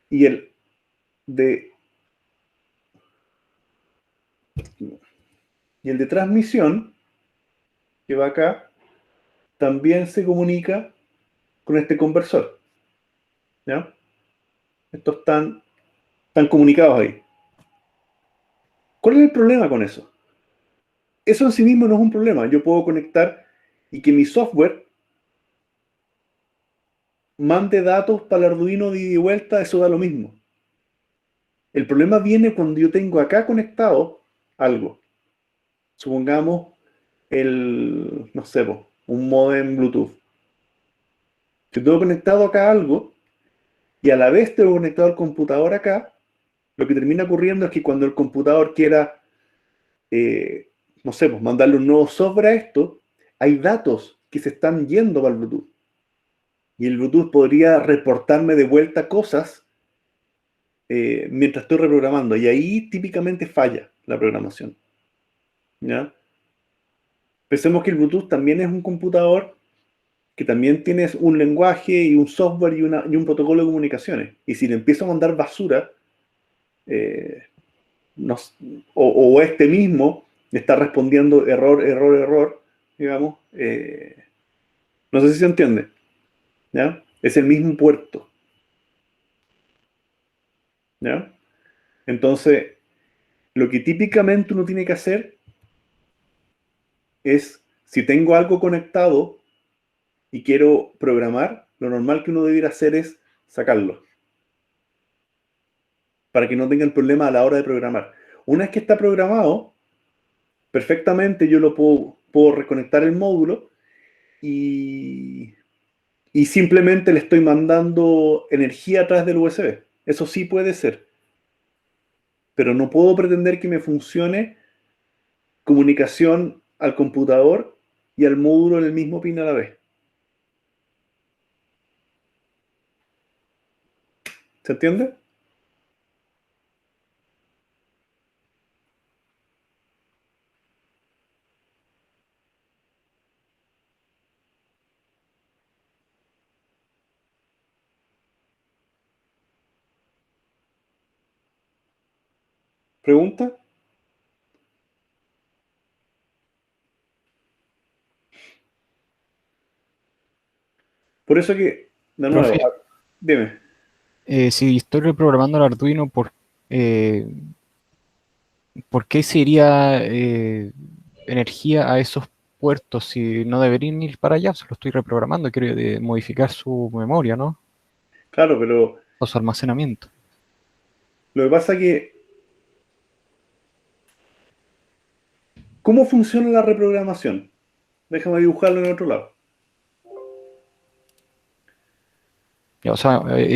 A: Y el de, y el de transmisión, que va acá, también se comunica con este conversor. ¿Ya? Estos están comunicados ahí. ¿Cuál es el problema con eso? Eso en sí mismo no es un problema. Yo puedo conectar y que mi software mande datos para el Arduino de ida y vuelta, eso da lo mismo. El problema viene cuando yo tengo acá conectado algo. Supongamos no sé, un modem Bluetooth. Si tengo conectado acá algo y a la vez tengo conectado el computador acá, lo que termina ocurriendo es que cuando el computador quiera, no sé, mandarle un nuevo software a esto, hay datos que se están yendo para el Bluetooth. Y el Bluetooth podría reportarme de vuelta cosas mientras estoy reprogramando. Y ahí típicamente falla la programación. ¿Ya? Pensemos que el Bluetooth también es un computador que también tiene un lenguaje y un software y un protocolo de comunicaciones. Y si le empiezo a mandar basura, eh, no- o este mismo le está respondiendo error, error, error, digamos, no sé si se entiende. ¿Ya? Es el mismo puerto. ¿Ya? Entonces, lo que típicamente uno tiene que hacer es, si tengo algo conectado y quiero programar, lo normal que uno debiera hacer es sacarlo, para que no tenga el problema a la hora de programar. Una vez que está programado, perfectamente yo lo puedo reconectar el módulo y, y simplemente le estoy mandando energía a través del USB. Eso sí puede ser, pero no puedo pretender que me funcione comunicación al computador y al módulo en el mismo pin a la vez. ¿Se entiende? ¿Pregunta? Por eso que, de nuevo,
D: Profe,
A: dime.
D: si estoy reprogramando el Arduino, ¿por qué se iría energía a esos puertos si no deberían ir para allá? Se lo estoy reprogramando, quiero modificar su memoria, ¿no?
A: Claro, pero
D: O su almacenamiento.
A: lo que pasa es que, ¿cómo funciona la reprogramación? Déjame dibujarlo en otro lado.
D: O sea, es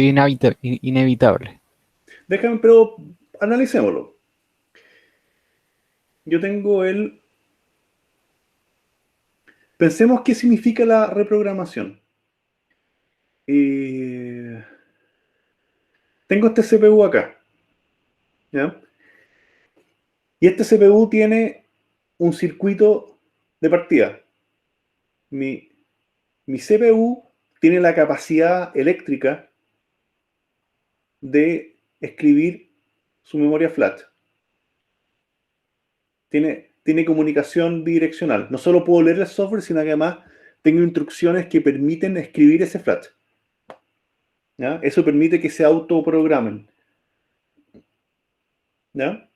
D: inevitable.
A: Déjame, pero analicémoslo. Yo tengo el... Pensemos qué significa la reprogramación. Tengo este CPU acá, ¿ya? Y este CPU tiene un circuito de partida. Mi, mi CPU tiene la capacidad eléctrica de escribir su memoria flash. Tiene comunicación bidireccional. No solo puedo leer el software, sino que además tengo instrucciones que permiten escribir ese flash. ¿Ya? Eso permite que se autoprogramen. ¿Ya?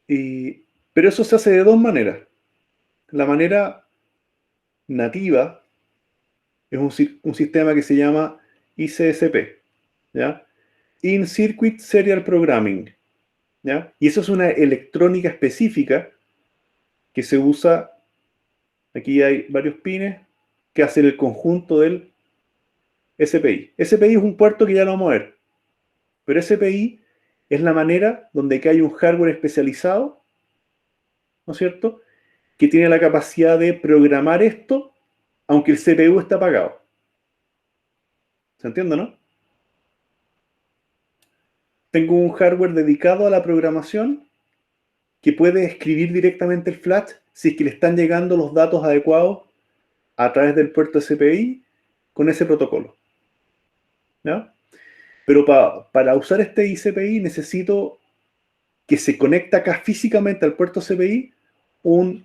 A: Pero eso se hace de dos maneras. La manera nativa es un sistema que se llama ICSP, ¿ya? In-Circuit Serial Programming, ¿ya? Y eso es una electrónica específica que se usa, aquí hay varios pines, que hacen el conjunto del SPI. SPI es un puerto que ya lo vamos a ver, pero SPI es la manera donde hay un hardware especializado, ¿no es cierto?, que tiene la capacidad de programar esto, aunque el CPU está apagado. ¿Se entiende, no? Tengo un hardware dedicado a la programación que puede escribir directamente el flash si es que le están llegando los datos adecuados a través del puerto SPI con ese protocolo. ¿Ya? Pero para usar este ICPI necesito que se conecte acá físicamente al puerto CPI un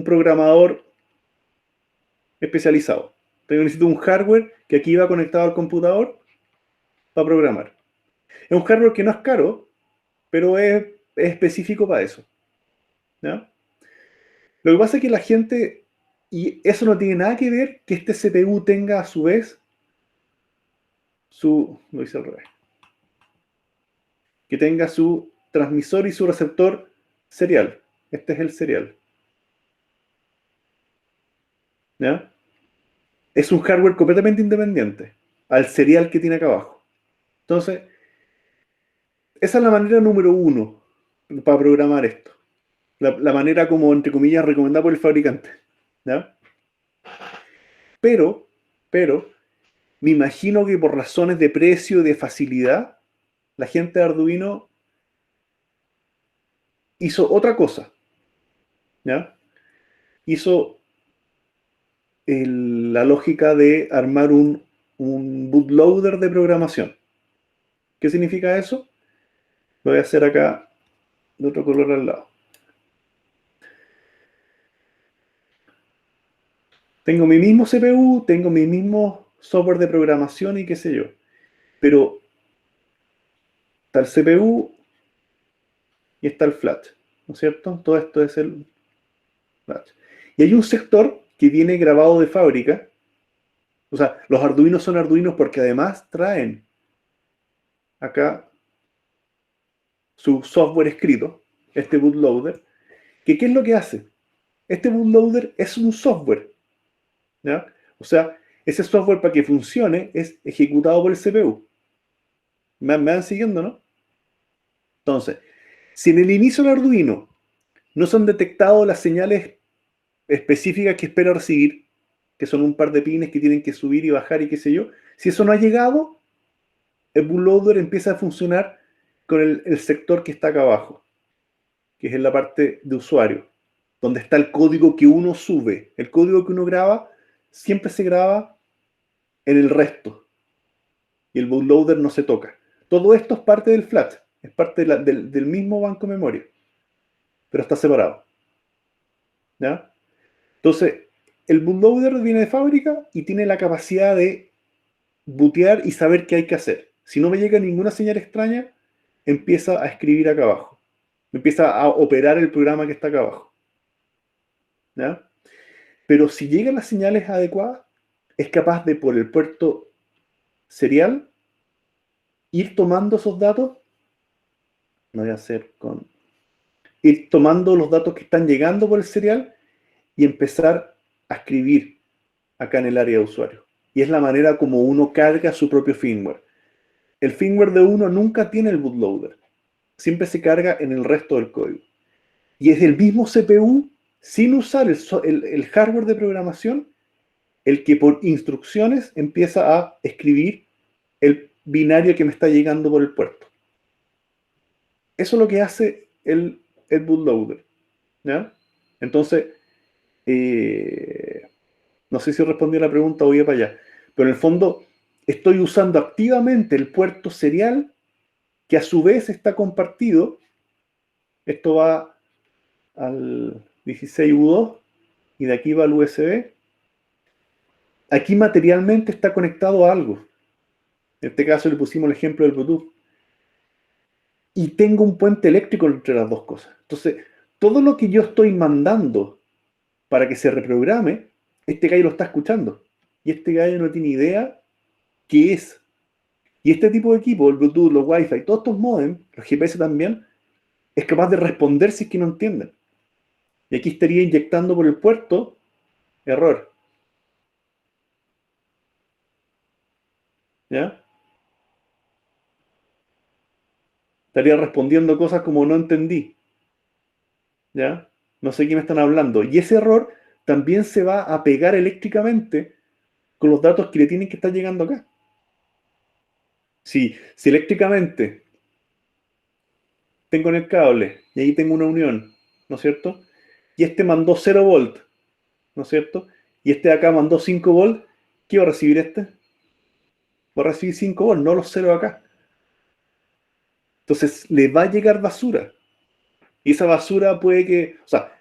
A: programador especializado. Entonces necesito un hardware que aquí va conectado al computador para programar. Es un hardware que no es caro, pero es específico para eso. ¿Ya? Lo que pasa es que la gente, y eso no tiene nada que ver que este CPU tenga a su vez lo hice al revés, que tenga su transmisor y su receptor serial. Este es el serial. ¿Ya? Es un hardware completamente independiente al serial que tiene acá abajo. Entonces, esa es la manera número uno para programar esto. La manera como, entre comillas, recomendada por el fabricante. ¿Ya? Pero, me imagino que por razones de precio y de facilidad, la gente de Arduino hizo otra cosa. ¿Ya? Hizo la lógica de armar un bootloader de programación. ¿Qué significa eso? Lo voy a hacer acá de otro color al lado. Tengo mi mismo CPU, tengo mi mismo software de programación y qué sé yo. Pero está el CPU y está el flash, ¿no es cierto? Todo esto es el flash. Y hay un sector que viene grabado de fábrica. O sea, los Arduinos son Arduinos porque además traen acá su software escrito, este bootloader, que ¿qué es lo que hace? Este bootloader es un software, ¿ya? O sea, ese software para que funcione es ejecutado por el CPU. ¿Me van siguiendo, no? Entonces, si en el inicio del Arduino no son detectadas las señales específicas que espera recibir, que son un par de pines que tienen que subir y bajar y qué sé yo, si eso no ha llegado, el bootloader empieza a funcionar con el sector que está acá abajo, que es en la parte de usuario, donde está el código que uno sube. El código que uno graba siempre se graba en el resto, y el bootloader no se toca. Todo esto es parte del flash, es parte del mismo banco de memoria, pero está separado. ¿Ya? Entonces, el bootloader viene de fábrica y tiene la capacidad de bootear y saber qué hay que hacer. Si no me llega ninguna señal extraña, empieza a escribir acá abajo. Empieza a operar el programa que está acá abajo. ¿Ya? Pero si llegan las señales adecuadas, es capaz de, por el puerto serial, ir tomando esos datos. No voy a hacer con... Ir tomando los datos que están llegando por el serial y empezar a escribir acá en el área de usuario. Y es la manera como uno carga su propio firmware. El firmware de uno nunca tiene el bootloader. Siempre se carga en el resto del código. Y es el mismo CPU, sin usar el hardware de programación, el que por instrucciones empieza a escribir el binario que me está llegando por el puerto. Eso es lo que hace el bootloader. ¿Ya? Entonces, no sé si respondí a la pregunta o voy para allá. Pero en el fondo, estoy usando activamente el puerto serial que a su vez está compartido. Esto va al 16U2 y de aquí va al USB. Aquí materialmente está conectado a algo. En este caso le pusimos el ejemplo del Bluetooth. Y tengo un puente eléctrico entre las dos cosas. Entonces, todo lo que yo estoy mandando para que se reprograme, este gallo lo está escuchando. Y este gallo no tiene idea qué es. Y este tipo de equipo, el Bluetooth, los Wi-Fi, todos estos modems, los GPS también, es capaz de responder si es que no entienden. Y aquí estaría inyectando por el puerto, error. ¿Ya? Estaría respondiendo cosas como no entendí. ¿Ya? No sé qué me están hablando. Y ese error también se va a pegar eléctricamente con los datos que le tienen que estar llegando acá. Si eléctricamente tengo en el cable y ahí tengo una unión, ¿no es cierto? Y este mandó 0 volt, ¿no es cierto? Y este de acá mandó 5 volt, ¿qué va a recibir este? Va a recibir 5 volt, no los 0 acá. Entonces le va a llegar basura. Y esa basura puede que, o sea,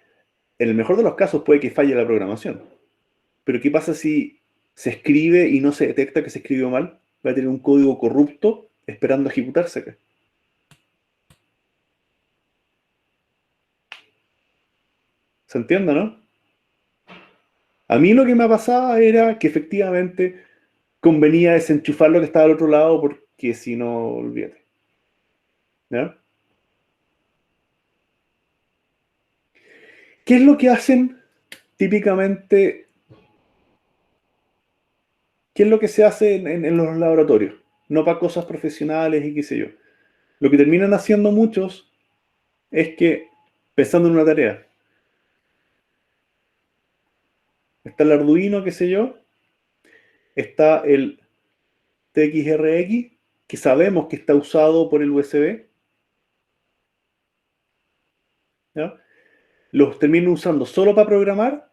A: en el mejor de los casos puede que falle la programación. Pero ¿qué pasa si se escribe y no se detecta que se escribió mal? Va a tener un código corrupto esperando a ejecutarse acá. ¿Se entiende, no? A mí lo que me pasaba era que efectivamente convenía desenchufar lo que estaba al otro lado porque si no, olvídate. ¿Ya? ¿Qué es lo que hacen típicamente? ¿Qué es lo que se hace en los laboratorios? No para cosas profesionales y qué sé yo. Lo que terminan haciendo muchos es que, pensando en una tarea, está el Arduino, qué sé yo, está el TXRX, que sabemos que está usado por el USB, ¿ya? Los terminan usando solo para programar,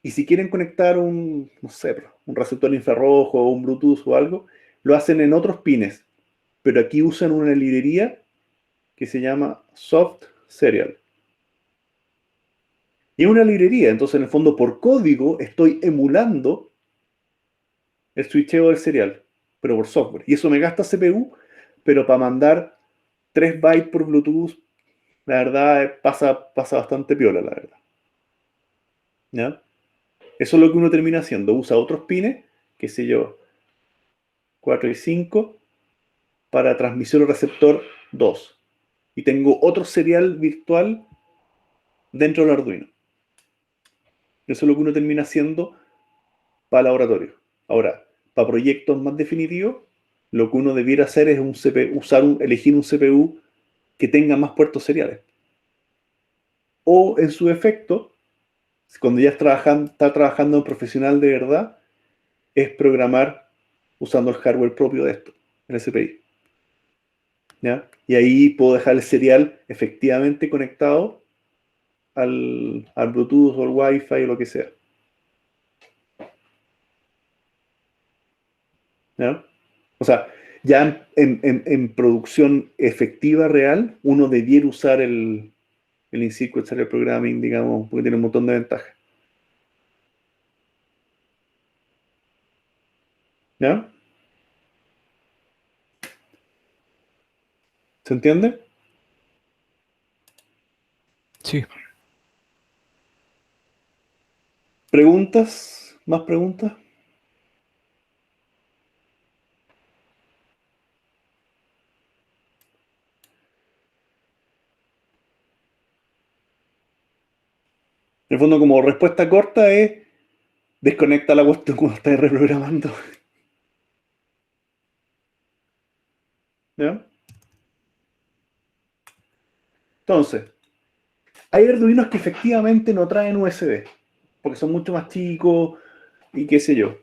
A: y si quieren conectar un, no sé, un receptor infrarrojo o un Bluetooth o algo, lo hacen en otros pines, pero aquí usan una librería que se llama Soft Serial. Y es una librería, entonces en el fondo por código estoy emulando el switcheo del serial, pero por software. Y eso me gasta CPU, pero para mandar 3 bytes por Bluetooth, la verdad pasa bastante piola, la verdad. ¿Ya? Eso es lo que uno termina haciendo. Usa otros pines, qué sé yo, 4 y 5, para transmisión o receptor 2. Y tengo otro serial virtual dentro del Arduino. Eso es lo que uno termina haciendo para laboratorio. Ahora, para proyectos más definitivos, lo que uno debiera hacer es elegir un CPU que tenga más puertos seriales. O, en su efecto, cuando ya está trabajando en profesional de verdad, es programar usando el hardware propio de esto. el SPI. ¿Ya? Y ahí puedo dejar el serial efectivamente conectado al Bluetooth o al Wi-Fi o lo que sea. ¿Ya? O sea, ya en producción efectiva real, uno debiera usar el in-circuit serial programming, digamos, porque tiene un montón de ventajas. ¿Ya? ¿Se entiende?
D: Sí.
A: ¿Preguntas? ¿Más preguntas? En el fondo, como respuesta corta es desconecta la cuestión cuando estás reprogramando. ¿Ya? Entonces, hay Arduinos que efectivamente no traen USB, porque son mucho más chicos y qué sé yo.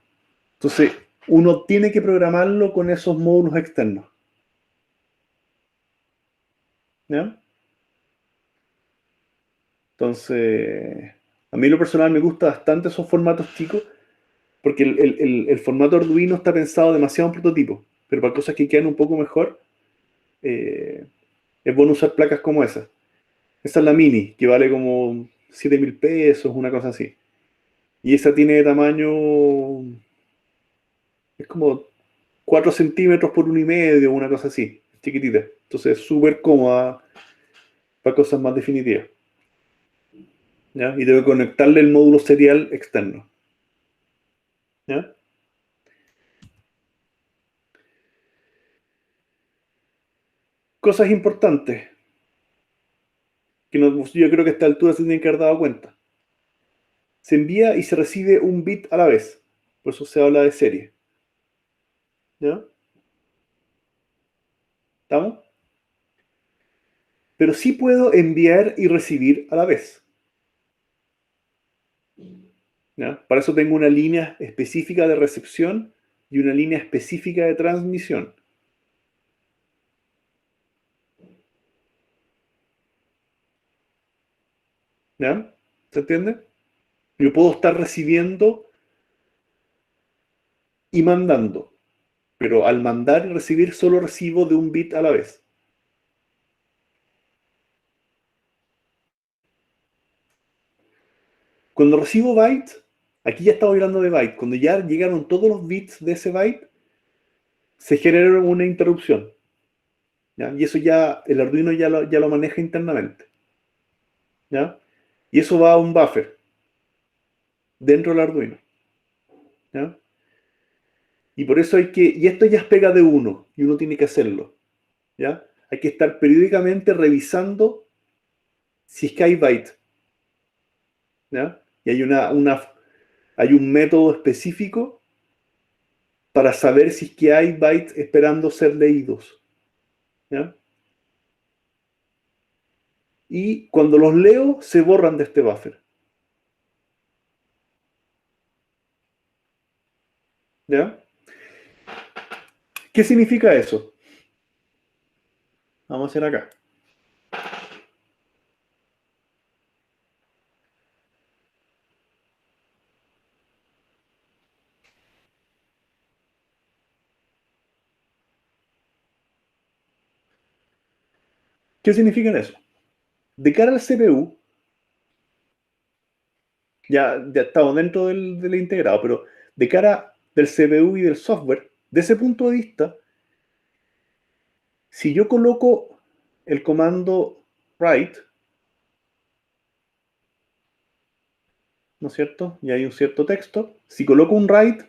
A: Entonces, uno tiene que programarlo con esos módulos externos. ¿Ya? Entonces, a mí en lo personal me gusta bastante esos formatos chicos, porque el formato Arduino está pensado demasiado en prototipo, pero para cosas que quedan un poco mejor, es bueno usar placas como esa. Esa es la mini, que vale como 7.000 pesos, una cosa así. Y esa tiene tamaño, es como 4 centímetros por 1,5, una cosa así, chiquitita. Entonces es súper cómoda para cosas más definitivas. ¿Ya? Y tengo que conectarle el módulo serial externo. ¿Ya? Cosas importantes que yo creo que a esta altura se tienen que haber dado cuenta. Se envía y se recibe un bit a la vez. Por eso se habla de serie. ¿Ya? ¿Estamos? Pero sí puedo enviar y recibir a la vez. ¿Ya? Para eso tengo una línea específica de recepción y una línea específica de transmisión. ¿Ya? ¿Se entiende? Yo puedo estar recibiendo y mandando, pero al mandar y recibir solo recibo de un bit a la vez. Cuando recibo bytes, aquí ya estaba hablando de byte, cuando ya llegaron todos los bits de ese byte, se genera una interrupción. ¿Ya? Y eso ya, el Arduino ya lo maneja internamente. ¿Ya? Y eso va a un buffer dentro del Arduino. ¿Ya? Y por eso y esto ya es pega de uno, y uno tiene que hacerlo. ¿Ya? Hay que estar periódicamente revisando si es que hay byte. ¿Ya? Y hay un método específico para saber si es que hay bytes esperando ser leídos. ¿Ya? Y cuando los leo, se borran de este buffer. ¿Ya? ¿Qué significa eso? Vamos a hacer acá. ¿Qué significa eso? De cara al CPU, ya estamos dentro del integrado, pero de cara del CPU y del software, de ese punto de vista, si yo coloco el comando write, ¿no es cierto? Y hay un cierto texto. Si coloco un write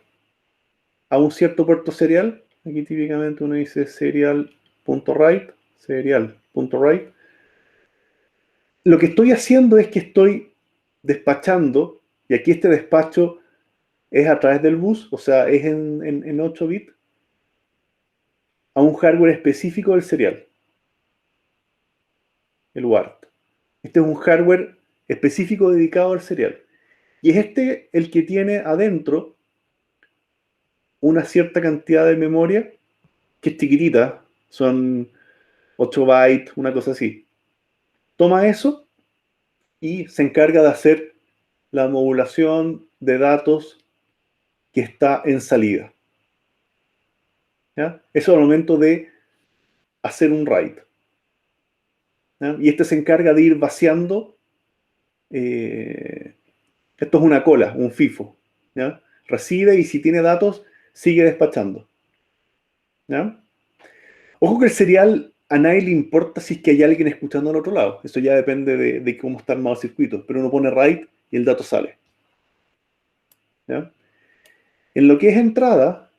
A: a un cierto puerto serial, aquí típicamente uno dice serial.write, serial.write, lo que estoy haciendo es que estoy despachando, y aquí este despacho es a través del bus, o sea, es en 8 bits, a un hardware específico del serial, el UART. Este es un hardware específico dedicado al serial. Y es este el que tiene adentro una cierta cantidad de memoria que es chiquitita, son 8 bytes, una cosa así. Toma eso y se encarga de hacer la modulación de datos que está en salida. ¿Ya? Eso al momento de hacer un write. ¿Ya? Y este se encarga de ir vaciando. Esto es una cola, un FIFO. ¿Ya? Recibe y si tiene datos, sigue despachando. ¿Ya? Ojo que el serial a nadie le importa si es que hay alguien escuchando al otro lado. Eso ya depende de cómo está armado el circuito. Pero uno pone write y el dato sale. ¿Ya? En lo que es entrada,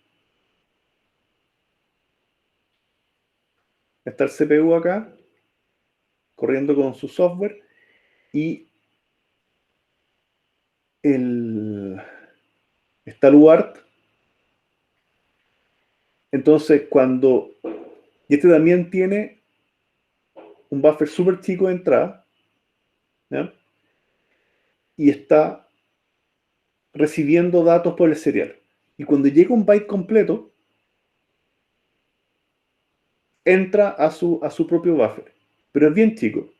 A: está el CPU acá, corriendo con su software, y está el UART. Entonces, y este también tiene un buffer súper chico de entrada, ¿ya? Y está recibiendo datos por el serial. Y cuando llega un byte completo, entra a su propio buffer. Pero es bien chico.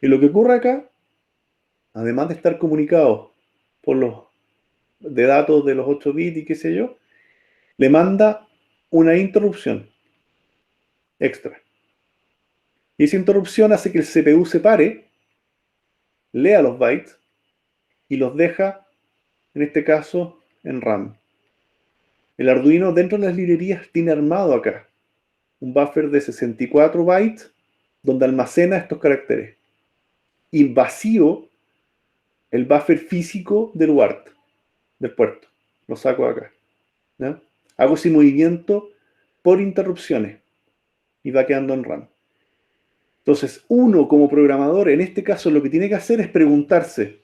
A: Y lo que ocurre acá, además de estar comunicados por de datos de los 8 bits y qué sé yo, le manda una interrupción extra. Y esa interrupción hace que el CPU se pare, lea los bytes y los deja, en este caso, en RAM. El Arduino dentro de las librerías tiene armado acá un buffer de 64 bytes donde almacena estos caracteres. Y vacío el buffer físico del UART, del puerto. Lo saco acá. ¿Ya? Hago ese movimiento por interrupciones y va quedando en RAM. Entonces, uno como programador, en este caso, lo que tiene que hacer es preguntarse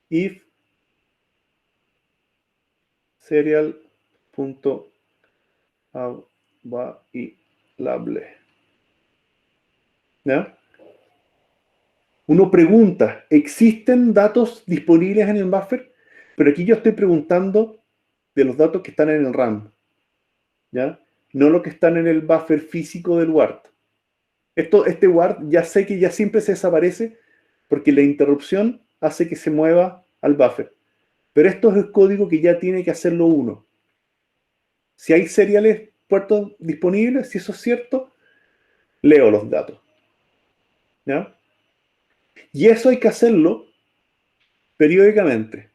A: if serial.available. ¿Ya? Uno pregunta, ¿existen datos disponibles en el buffer? Pero aquí yo estoy preguntando de los datos que están en el RAM, ¿ya? No los que están en el buffer físico del UART. Este UART ya sé que ya siempre se desaparece porque la interrupción hace que se mueva al buffer. Pero esto es el código que ya tiene que hacerlo uno. Si hay seriales puertos disponibles, si eso es cierto, leo los datos. ¿Ya? Y eso hay que hacerlo periódicamente.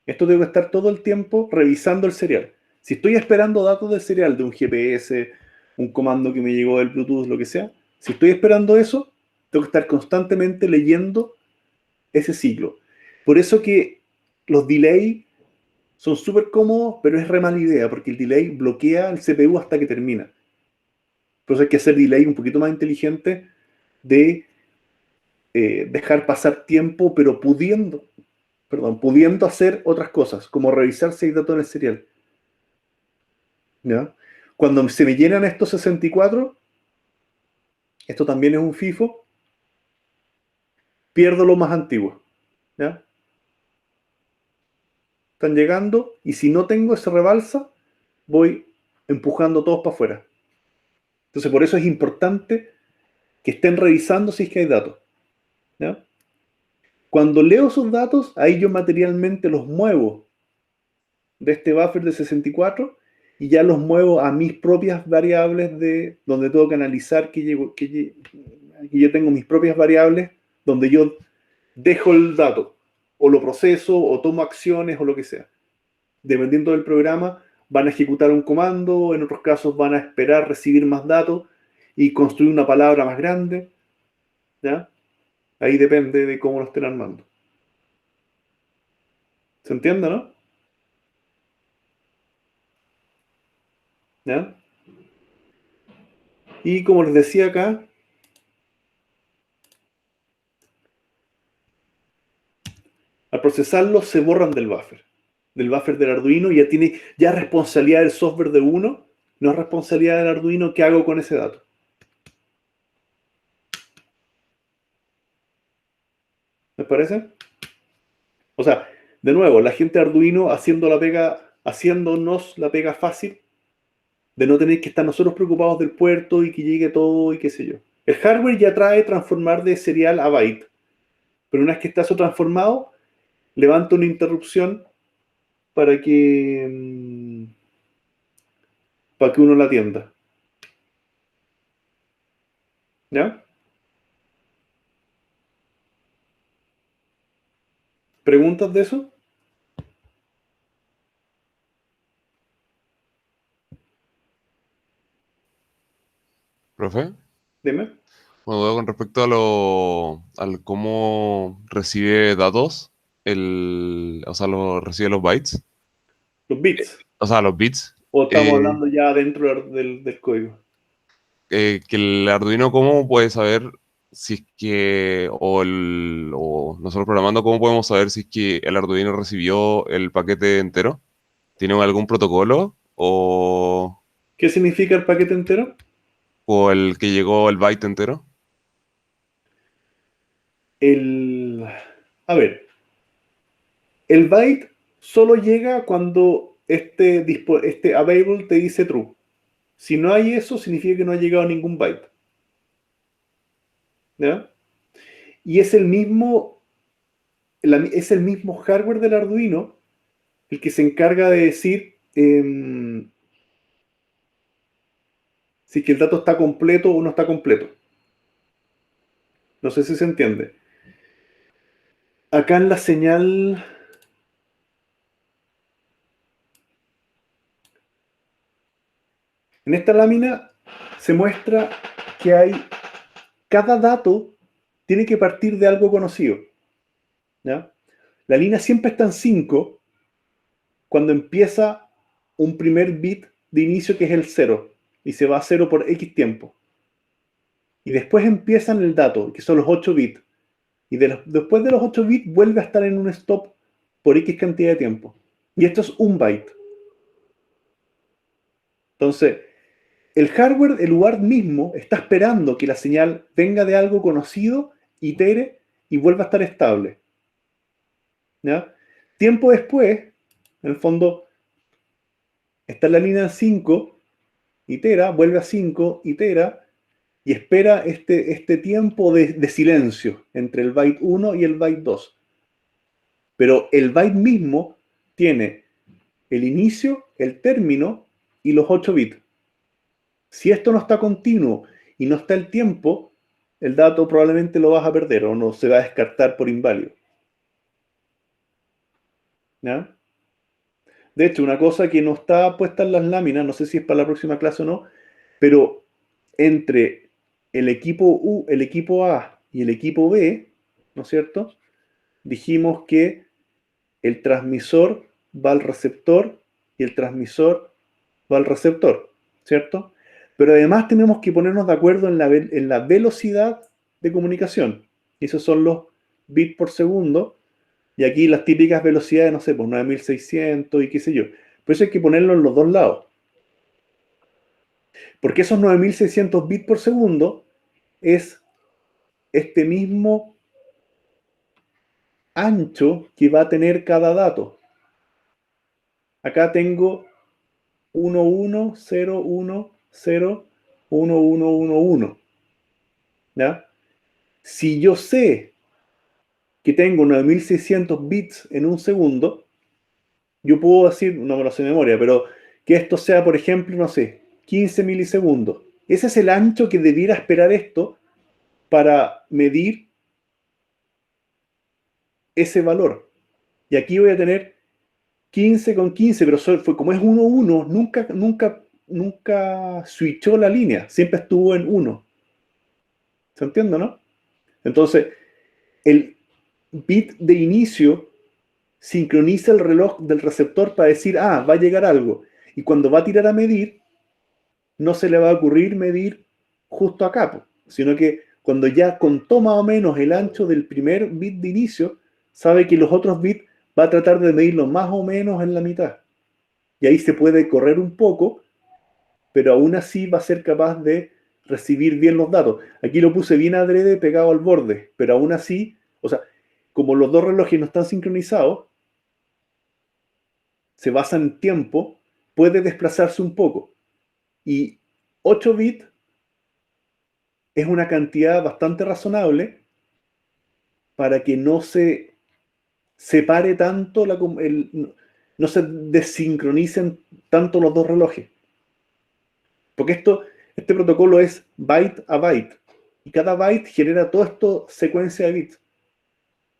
A: Esto tengo que estar todo el tiempo revisando el serial. Si estoy esperando datos del serial, de un GPS, un comando que me llegó del Bluetooth, lo que sea, si estoy esperando eso, tengo que estar constantemente leyendo ese ciclo. Por eso que los delay son súper cómodos, pero es re mala idea, porque el delay bloquea el CPU hasta que termina. Por eso hay que hacer delay un poquito más inteligente de dejar pasar tiempo, pero pudiendo hacer otras cosas, como revisar si hay datos en el serial. ¿Ya? Cuando se me llenan estos 64, esto también es un FIFO, pierdo lo más antiguo. ¿Ya? Están llegando, y si no tengo ese rebalsa, voy empujando todos para afuera. Entonces, por eso es importante que estén revisando si es que hay datos. ¿Ya? Cuando leo esos datos, ahí yo materialmente los muevo de este buffer de 64 y ya los muevo a mis propias variables de donde tengo que analizar que yo tengo mis propias variables donde yo dejo el dato o lo proceso o tomo acciones o lo que sea. Dependiendo del programa, van a ejecutar un comando, en otros casos van a esperar recibir más datos y construir una palabra más grande. ¿Ya? Ahí depende de cómo lo estén armando. ¿Se entiende, no? ¿Ya? Y como les decía acá, al procesarlo se borran del buffer del Arduino, y ya es responsabilidad del software de uno, no es responsabilidad del Arduino qué hago con ese dato. ¿Les parece? O sea, de nuevo, la gente de Arduino haciéndonos la pega fácil, de no tener que estar nosotros preocupados del puerto y que llegue todo y qué sé yo. El hardware ya trae transformar de serial a byte, pero una vez que está eso transformado, levanta una interrupción para que uno la atienda. ¿Ya? ¿Preguntas de eso?
H: Profe,
A: Dime.
H: bueno, con respecto al cómo recibe datos, o sea, recibe los bytes,
A: Los bits.
H: o sea, los bits,
A: O estamos
H: eh,
A: hablando ya dentro del código.
H: que el Arduino, ¿cómo puede saber si es que, o nosotros programando, cómo podemos saber si es que el Arduino recibió el paquete entero? ¿Tiene algún protocolo
A: ¿Qué significa el paquete entero?
H: o el que llegó el byte entero?
A: A ver, el byte solo llega cuando este available te dice true. Si no hay eso, significa que no ha llegado ningún byte. ¿Ya? Y es el mismo hardware del Arduino el que se encarga de decir si que el dato está completo o no está completo. No sé si se entiende. Acá en la señal... En esta lámina se muestra que cada dato tiene que partir de algo conocido. ¿Ya? La línea siempre está en 5 cuando empieza un primer bit de inicio que es el 0 y se va a 0 por X tiempo. Y después empiezan el dato, que son los 8 bits. Y después de los 8 bits vuelve a estar en un stop por X cantidad de tiempo. Y esto es un byte. Entonces, el hardware, el UART mismo, está esperando que la señal venga de algo conocido, itere y vuelva a estar estable. ¿Ya? Tiempo después, en el fondo, está en la línea 5, itera, vuelve a 5, itera, y espera este tiempo de silencio entre el byte 1 y el byte 2. Pero el byte mismo tiene el inicio, el término y los 8 bits. Si esto no está continuo y no está el tiempo, el dato probablemente lo vas a perder o no se va a descartar por inválido. ¿Ya? De hecho, una cosa que no está puesta en las láminas, no sé si es para la próxima clase o no, pero entre el equipo A y el equipo B, ¿no es cierto? Dijimos que el transmisor va al receptor y el transmisor va al receptor, ¿cierto? Pero además tenemos que ponernos de acuerdo en la velocidad de comunicación. Y esos son los bits por segundo. Y aquí las típicas velocidades, no sé, pues 9600 y qué sé yo. Por eso hay que ponerlo en los dos lados. Porque esos 9600 bits por segundo es este mismo ancho que va a tener cada dato. Acá tengo 1101011111. ¿Ya? Si yo sé que tengo 9600 bits en un segundo, yo puedo decir, no me lo sé de memoria, pero que esto sea, por ejemplo, no sé, 15 milisegundos. Ese es el ancho que debiera esperar esto para medir ese valor. Y aquí voy a tener 15 con 15, pero como es 1, 1, nunca switchó la línea, siempre estuvo en 1. ¿Se entiende, no? Entonces, el bit de inicio sincroniza el reloj del receptor para decir, va a llegar algo. Y cuando va a tirar a medir, no se le va a ocurrir medir justo acá, sino que cuando ya contó más o menos el ancho del primer bit de inicio, sabe que los otros bits va a tratar de medirlo más o menos en la mitad. Y ahí se puede correr un poco, pero aún así va a ser capaz de recibir bien los datos. Aquí lo puse bien adrede pegado al borde, pero aún así, o sea, como los dos relojes no están sincronizados, se basan en tiempo, puede desplazarse un poco. Y 8 bits es una cantidad bastante razonable para que no se separe tanto, no se desincronicen tanto los dos relojes. Porque este protocolo es byte a byte. Y cada byte genera toda esta secuencia de bits.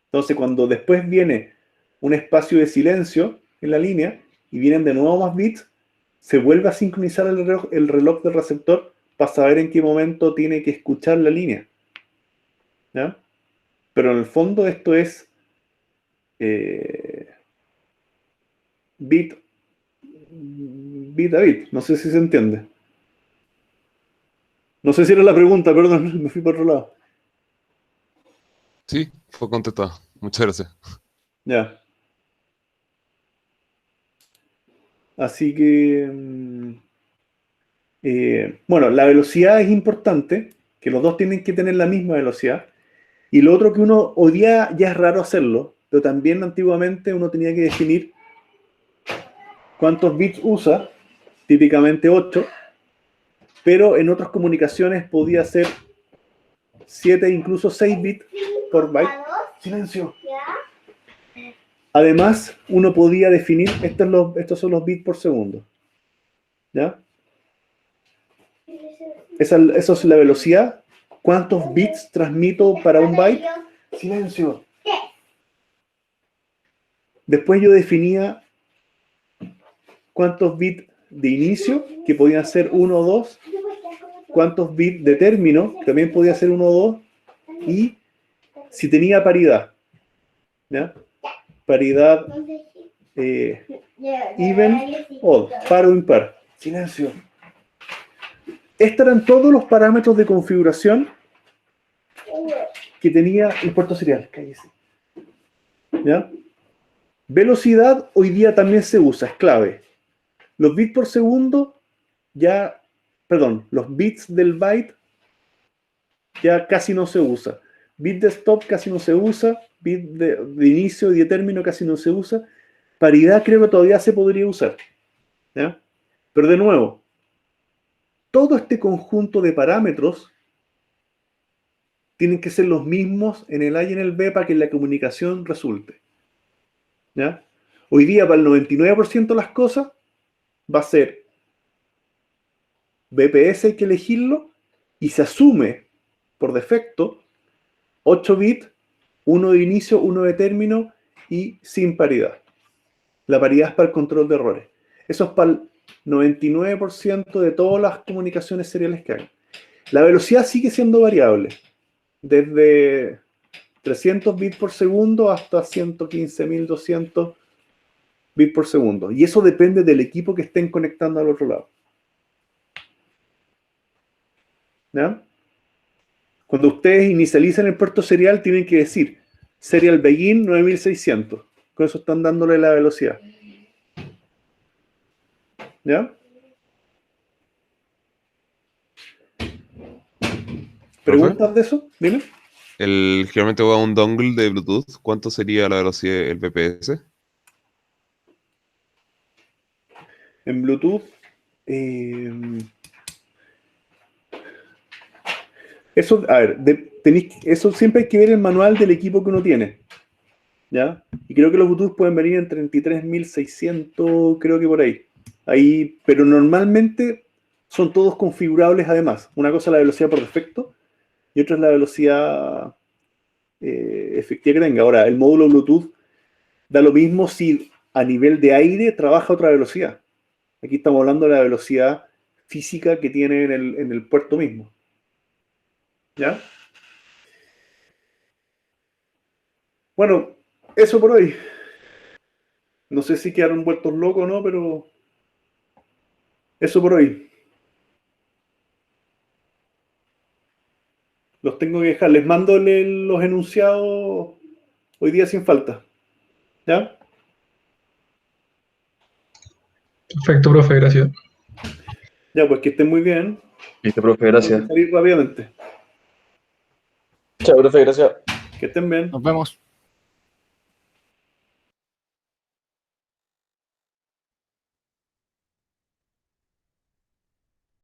A: Entonces, cuando después viene un espacio de silencio en la línea y vienen de nuevo más bits, se vuelve a sincronizar el reloj del receptor para saber en qué momento tiene que escuchar la línea. ¿Ya? Pero en el fondo esto es bit a bit. No sé si se entiende. No sé si era la pregunta, perdón, me fui por otro lado.
H: Sí, fue contestado. Muchas gracias.
A: Ya. Así que, bueno, la velocidad es importante, que los dos tienen que tener la misma velocidad. Y lo otro que uno hoy día ya es raro hacerlo, pero también antiguamente uno tenía que definir cuántos bits usa, típicamente 8, pero en otras comunicaciones podía ser 7, incluso 6 bits por byte. Silencio. Además, uno podía definir, estos son los bits por segundo. ¿Ya? Eso es la velocidad. ¿Cuántos bits transmito para un byte? Silencio. Después yo definía cuántos bits de inicio, que podían ser 1 o 2, cuántos bits de término, también podía ser 1 o 2, y si tenía paridad. ¿Ya? Paridad even, odd, par o impar. Silencio. Estos eran todos los parámetros de configuración que tenía el puerto serial. Cállese. ¿Ya? Velocidad hoy día también se usa, es clave. Los bits por segundo los bits del byte ya casi no se usa. Bit de stop casi no se usa, bit de inicio y de término casi no se usa. Paridad creo que todavía se podría usar. ¿Ya? Pero de nuevo, todo este conjunto de parámetros tienen que ser los mismos en el A y en el B para que la comunicación resulte. ¿Ya? Hoy día, para el 99% de las cosas, va a ser BPS, hay que elegirlo, y se asume por defecto 8 bits, 1 de inicio, 1 de término y sin paridad. La paridad es para el control de errores. Eso es para el 99% de todas las comunicaciones seriales que hay. La velocidad sigue siendo variable, desde 300 bits por segundo hasta 115.200 bits por segundo. Y eso depende del equipo que estén conectando al otro lado. ¿Ya? Cuando ustedes inicialicen el puerto serial, tienen que decir serial begin 9600. Con eso están dándole la velocidad. ¿Ya? ¿Preguntas de eso? Dime.
H: Generalmente va a un dongle de Bluetooth. ¿Cuánto sería la velocidad del BPS?
A: En Bluetooth, eso, a ver, eso siempre hay que ver el manual del equipo que uno tiene. ¿Ya? Y creo que los Bluetooth pueden venir en 33.600, creo que por ahí. Pero normalmente son todos configurables además. Una cosa es la velocidad por defecto y otra es la velocidad efectiva que tenga. Ahora, el módulo Bluetooth da lo mismo si a nivel de aire trabaja a otra velocidad. Aquí estamos hablando de la velocidad física que tiene en el puerto mismo. ¿Ya? Bueno, eso por hoy. No sé si quedaron vueltos locos o no, pero eso por hoy. Los tengo que dejar. Les mando los enunciados hoy día sin falta. ¿Ya?
G: Perfecto, profe, gracias.
A: Ya, pues que estén muy bien.
I: Listo, profe, gracias.
A: Voy a salir rápidamente.
I: Chao, profe, gracias.
A: Que estén bien.
D: Nos vemos.